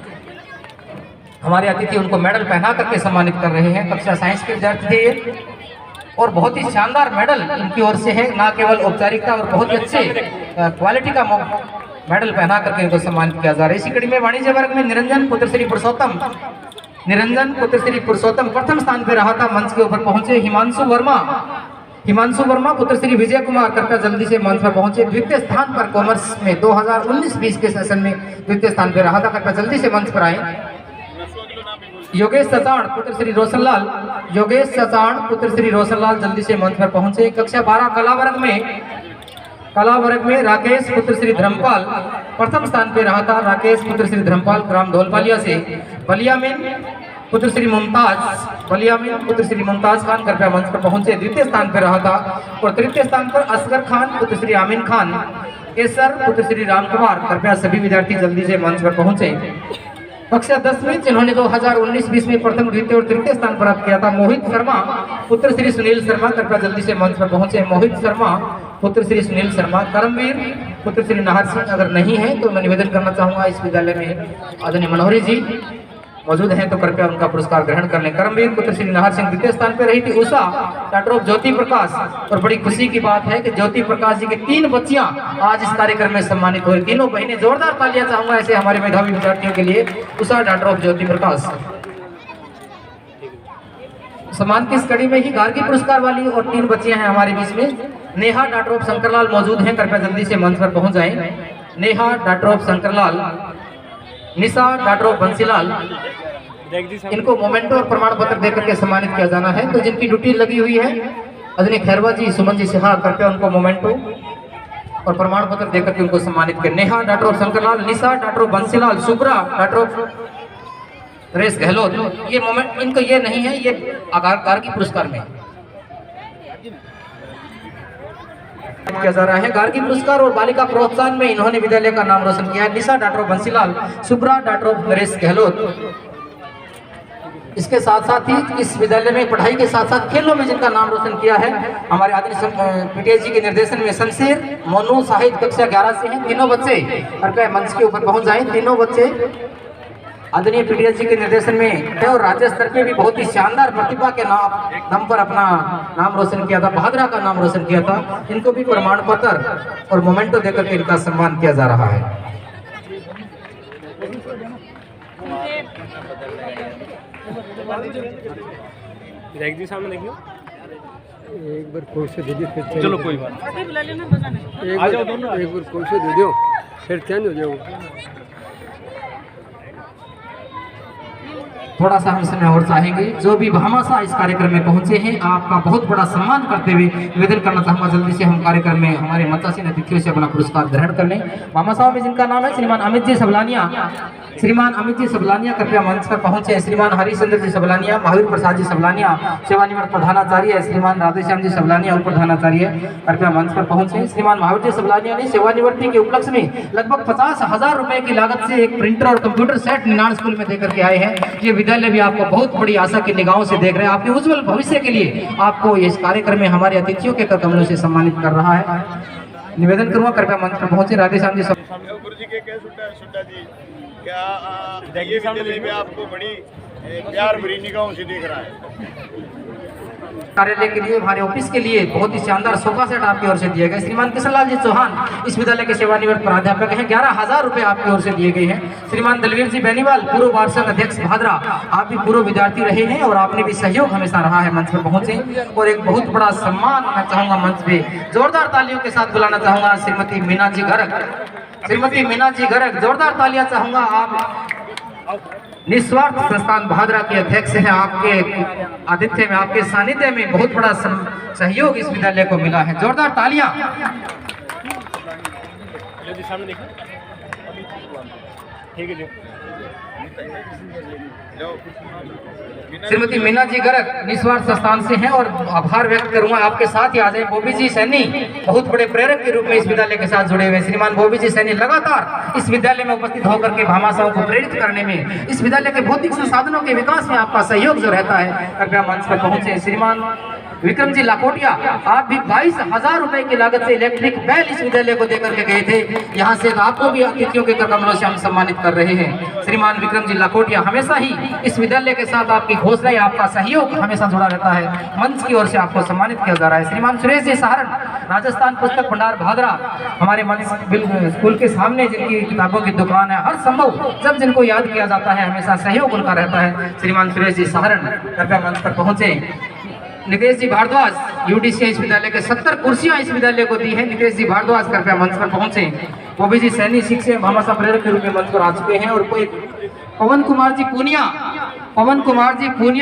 हमारे अतिथि उनको मेडल पहना करके सम्मानित कर रहे हैं। कक्षा साइंस के विद्यार्थी थे ये, और बहुत ही शानदार मेडल इनकी ओर से है, ना केवल औपचारिकता और बहुत ही अच्छे क्वालिटी का मेडल पहना करके इनको सम्मानित किया जा रहा है। इसी कड़ी में वाणिज्य वर्ग में निरंजन पुत्र श्री पुरुषोत्तम प्रथम स्थान पर रहा था, मंच के ऊपर पहुंचे। हिमांशु वर्मा पुत्र श्री विजय कुमार कृपया जल्दी से मंच पर पहुंचे। द्वितीय स्थान पर कॉमर्स में 2019-20 के सेशन में द्वितीय स्थान पर रहा था, कृपया जल्दी से मंच पर आए। योगेश सचाण पुत्र श्री रोशनलाल जल्दी से मंच पर पहुंचे। कक्षा 12 कला वर्ग में राकेश पुत्र श्री धर्मपाल प्रथम स्थान पर रहा था। राकेश पुत्र श्री धर्मपाल ग्राम धौलपालिया से। बलियामीन पुत्र श्री मुमताज खान कृपया मंच पर पहुंचे, द्वितीय स्थान पर रहा था। और तृतीय स्थान पर असगर खान पुत्र श्री आमीन खान, केसर पुत्र श्री रामकुमार कृपया सभी विद्यार्थी जल्दी से मंच पर पहुंचे। कक्षा 10 में जिन्होंने 2019-20 में प्रथम, द्वितीय और तृतीय स्थान प्राप्त किया था, मोहित शर्मा पुत्र श्री सुनील शर्मा कृपया जल्दी से मंच पर पहुंचे। मोहित शर्मा पुत्र श्री सुनील शर्मा। करमवीर पुत्र श्री नाहर सिंह अगर नहीं है तो मैं निवेदन करना चाहूंगा, इस विद्यालय में आदरणीय मनोहरी जी मौजूद हैं तो कृपया उनका पुरस्कार ग्रहण कर लें। करमवीर पुत्र श्री नाहर सिंह द्वितीय स्थान पर रही थी। उषा डॉक्टर ज्योति प्रकाश, और बड़ी खुशी की बात है कि ज्योति प्रकाश जी की 3 बच्चियां आज इस कार्यक्रम में सम्मानित हुई। तीनों बहनें, जोरदार तालियां चाहूंगा ऐसे हमारे मेधावी विद्यार्थियों के लिए। उषा डॉक्टर ज्योति प्रकाश। सम्मान की इस कड़ी में ही गार्गी पुरस्कार वाली और 3 बच्चियां हैं हमारे बीच में। नेहा डॉक्टर शंकरलाल मौजूद हैं, कृपया जल्दी से मंच पर पहुंच जाएं। नेहा डॉक्टर शंकरलाल, निशा डॉक्टर बंसीलाल, इनको मोमेंटो और प्रमाण पत्र देकर के सम्मानित किया जाना है। तो जिनकी ड्यूटी लगी हुई है आदरणीय खैरवा जी, सुमन जी सिहा, कृपया उनको मोमेंटो और प्रमाण पत्र देकर के उनको सम्मानित करें। नेहा डॉक्टर शंकरलाल, निशा डॉक्टर बंसीलाल, शुभ्रा डॉक्टर नरेश गहलोत, ये मोमेंट इनको ये नहीं है, ये गार्गी पुरस्कार में किया जा रहा है। गार्गी पुरस्कार और बालिका प्रोत्साहन में इन्होंने विद्यालय का नाम रोशन किया है। निशा डॉक्टर बंसीलाल, शुभ्रा डॉक्टर नरेश गहलोत। इसके साथ साथ ही इस विद्यालय में पढ़ाई के साथ साथ खेलों में जिनका नाम रोशन किया है, हमारे आदरणीय पीटीएस जी के निर्देशन में शमशेर, मोनू साहिद कक्षा 11 से हैं। तीनों बच्चे कृपया मंच के ऊपर पहुंच जाएं। तीनों बच्चे आदरणीय पीटीएस जी के निर्देशन में है और राज्य स्तर पे भी बहुत ही शानदार प्रतिभा के दम पर अपना नाम रोशन किया था, बहादुरा का नाम रोशन किया था। इनको भी प्रमाण पत्र और मोमेंटो देकर के इनका सम्मान किया जा रहा है। सामने देखियो, एक बार कोई से दे दियो फिर चलो कोई बात, एक बार कोई से दे दियो फिर चेंज हो जाओ। थोड़ा सा हम समय और चाहेंगे। जो भी भामाशाह इस कार्यक्रम में पहुंचे हैं, आपका बहुत बड़ा सम्मान करते हुए निवेदन करना चाहूंगा जल्दी से हम कार्यक्रम में हमारे मंचासीन अतिथियों से अपना पुरस्कार ग्रहण कर लें। भामाशाह में जिनका नाम है श्रीमान अमित जी सबलानिया कृपया मंच पर पहुंचे। श्रीमान हरिचंद्र जी सबलानिया, महावीर प्रसाद जी सबलानिया सेवानिवृत्त प्रधानाचार्य, श्रीमान राधेश्याम जी सबलानिया उप प्रधानाचार्य कृपया मंच पर पहुंचे। श्रीमान महावीर जी सबलानिया ने सेवानिवृत्ति के उपलक्ष्य में लगभग 50,000 रुपए की लागत से एक प्रिंटर और कंप्यूटर सेट निनाण स्कूल में देकर के आए हैं। ये विद्यालय भी आपको बहुत बड़ी आशा की निगाहों से देख रहे हैं। आपके उज्जवल भविष्य के लिए आपको इस कार्यक्रम में हमारे अतिथियों के कमलों से सम्मानित कर रहा है। निवेदन करूंगा कृपया मंच पर पहुंचे। राधेश्याम जी गुरु जी के सुट्टा जी, क्या ये विद्यालय में आपको बड़ी प्यार भरी निगाहों से देख रहा है? कार्यालय के लिए, हमारे ऑफिस के लिए बहुत ही शानदार सोफा सेट आपकी ओर से दिए गए। श्रीमान किशनलाल जी चौहान इस विद्यालय के सेवानिवृत्त प्राध्यापक हैं, 11,000 रुपए आपकी ओर से दिए गए हैं। श्रीमान दलवीर जी बेनीवाल पूर्व वार्षिक अध्यक्ष भादरा, आप भी पूर्व विद्यार्थी रहे हैं और आपने भी सहयोग हमेशा रहा है। मंच पर पहुंचे और एक बहुत बड़ा सम्मान मैं चाहूंगा मंच पे जोरदार तालियों के साथ बुलाना चाहूंगा श्रीमती मीना जी गर्ग, जोरदार तालियां चाहूंगा। आप निस्वार्थ संस्थान भादरा के अध्यक्ष हैं। आपके आतिथ्य में, आपके सानिध्य में बहुत बड़ा सहयोग इस विद्यालय को मिला है। जोरदार तालियां। श्रीमती मीना जी गर्ग निस्वार्थ संस्थान से हैं और आभार व्यक्त करूंगा। आपके साथ ही आ जाए बॉबी जी सैनी, बहुत बड़े प्रेरक के रूप में इस विद्यालय के साथ जुड़े हुए। श्रीमान बॉबी जी सैनी लगातार इस विद्यालय में उपस्थित होकर के भामाशाहों को प्रेरित करने में, इस विद्यालय के भौतिक संसाधनों के विकास में आपका सहयोग जो रहता है, कृपया मंच पर पहुंचे। श्रीमान विक्रम जी लाकोटिया, आप भी 22,000 रुपए की लागत से इलेक्ट्रिक बैल इस विद्यालय को देकर के गए थे। यहाँ से आपको भी अतिथियों के कमलों से हम सम्मानित कर रहे हैं। श्रीमान विक्रम जी लाकोटिया, हमेशा ही इस विद्यालय के साथ आपकी घोषणा, आपका सहयोग हमेशा जुड़ा रहता है। मंच की ओर से आपको सम्मानित किया जा रहा है। श्रीमान सुरेश जी सहारण, राजस्थान पुस्तक भंडार भादरा, हमारे मंच स्कूल के सामने जिनकी किताबों की दुकान है, हर संभव जब जिनको याद किया जाता है हमेशा सहयोग उनका रहता है। श्रीमान सुरेश जी सहारण कृपया मंच पर पहुंचे। नितेश जी भारद्वाज, यूडीसी इस विद्यालय के 70 कुर्सियां इस विद्यालय को दी है। नितेश जी भारद्वाज कृपया मंच पर पहुंचे। वो जी सैनी शिक्षक भामाशाह प्रेरक के रूप में मंच पर आ चुके हैं। और कोई पवन कुमार जी पूनिया,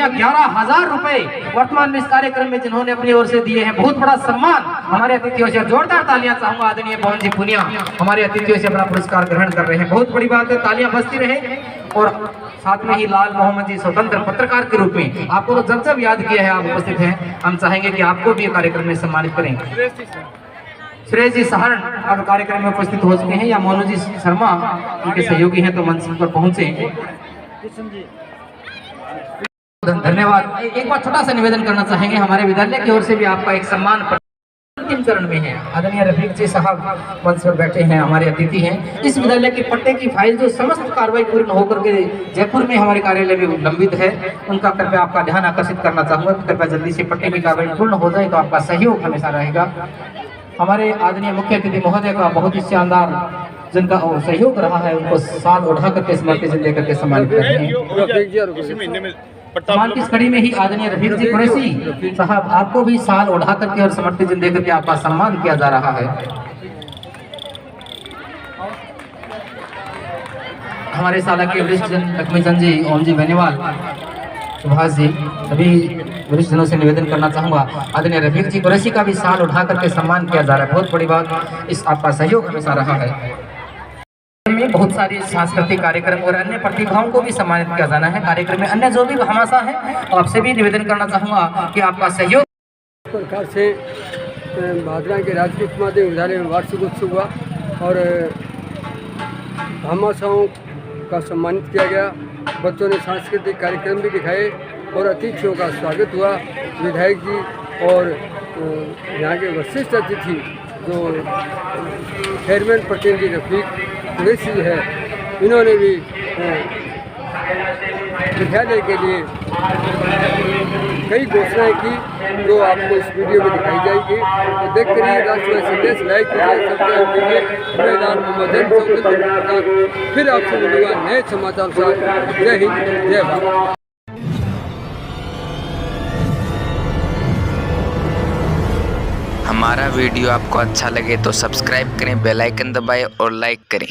11,000 रुपए वर्तमान में इस कार्यक्रम में जिन्होंने अपनी ओर से दिए हैं। बहुत बड़ा सम्मान हमारे अतिथियों से, जोरदार तालियां चाहूंगा। आदरणीय पवन जी पूनिया हमारे अतिथियों से अपना पुरस्कार ग्रहण कर रहे हैं। बहुत बड़ी बात है, तालियां बजती रहे। और साथ में ही लाल मोहम्मद जी स्वतंत्र पत्रकार के रूप में आपको तो जब जब याद किया है आप उपस्थित हैं, हम चाहेंगे कि आपको भी कार्यक्रम में सम्मानित करें। सुरेश जी सहारण अब कार्यक्रम में उपस्थित हो चुके हैं, या मोनू जी शर्मा उनके सहयोगी हैं तो मंच पर पहुंचे। धन्यवाद। एक बार छोटा सा निवेदन करना चाहेंगे, हमारे विद्यालय की ओर से भी आपका एक सम्मान अंतिम चरण में है। आदरणीय रफीक जी साहब मंच पर बैठे हैं, हमारे अतिथि हैं। इस विद्यालय की पट्टे की फाइल जो समस्त कार्रवाई पूर्ण होकर के जयपुर में हमारे कार्यालय में लंबित है, उनका कृपया आपका ध्यान आकर्षित करना चाहूंगा। कृपया जल्दी से पट्टे की कार्रवाई पूर्ण हो जाए तो आपका सहयोग हमेशा रहेगा। हमारे आदरणीय मुख्य अतिथि महोदय का बहुत ही शानदार जिनका सहयोग रहा है, उनको साल उठा करके स्मृति चिन्ह देकर के सम्मानित करते हैं। सम्मान की इस कड़ी में ही आदरणीय रफीक जी कुरैशी साहब आपको भी साल उठा करके और स्मृति चिन्ह देकर के आपका सम्मान किया जा रहा है। हमारे शाला के वरिष्ठ जन लक्ष्मीचंद जी, ओम जी बेनीवाल, सुभाष जी, सभी वरिष्ठ जनों से निवेदन करना चाहूंगा। आदरणीय रफीक जी कुरैशी का भी साल उठा करके सम्मान किया जा रहा है। बहुत बड़ी बात, इस आपका सहयोग हमेशा रहा है। में बहुत सारे सांस्कृतिक कार्यक्रम और अन्य प्रतिभाओं को भी सम्मानित किया जाना है। कार्यक्रम में अन्य जो भी भामाशाह है, आपसे भी निवेदन करना चाहूंगा कि आपका सहयोग। इस प्रकार से भादरा के राजकीय माध्यमिक विद्यालय में वार्षिक उत्सव हुआ और भामाशाहों का सम्मानित किया गया। बच्चों ने सांस्कृतिक कार्यक्रम भी दिखाए और अतिथियों का स्वागत हुआ। विधायक जी और यहाँ के वरिष्ठ अतिथि जो चेयरमैन प्रतिनिधि रफीक कुरैशी है, इन्होंने भी विद्यालय के लिए कई घोषणाएं की जो आपको इस वीडियो में दिखाई जाएगी। तो देखते रहिए राष्ट्रीय संदेश, लाइक कीजिए, मैदान मोहम्मद। फिर आपसे मिलूंगा नए समाचार साथ। जय हिंद, जय भारत। हमारा वीडियो आपको अच्छा लगे तो सब्सक्राइब करें, बेल आइकन दबाएं और लाइक करें।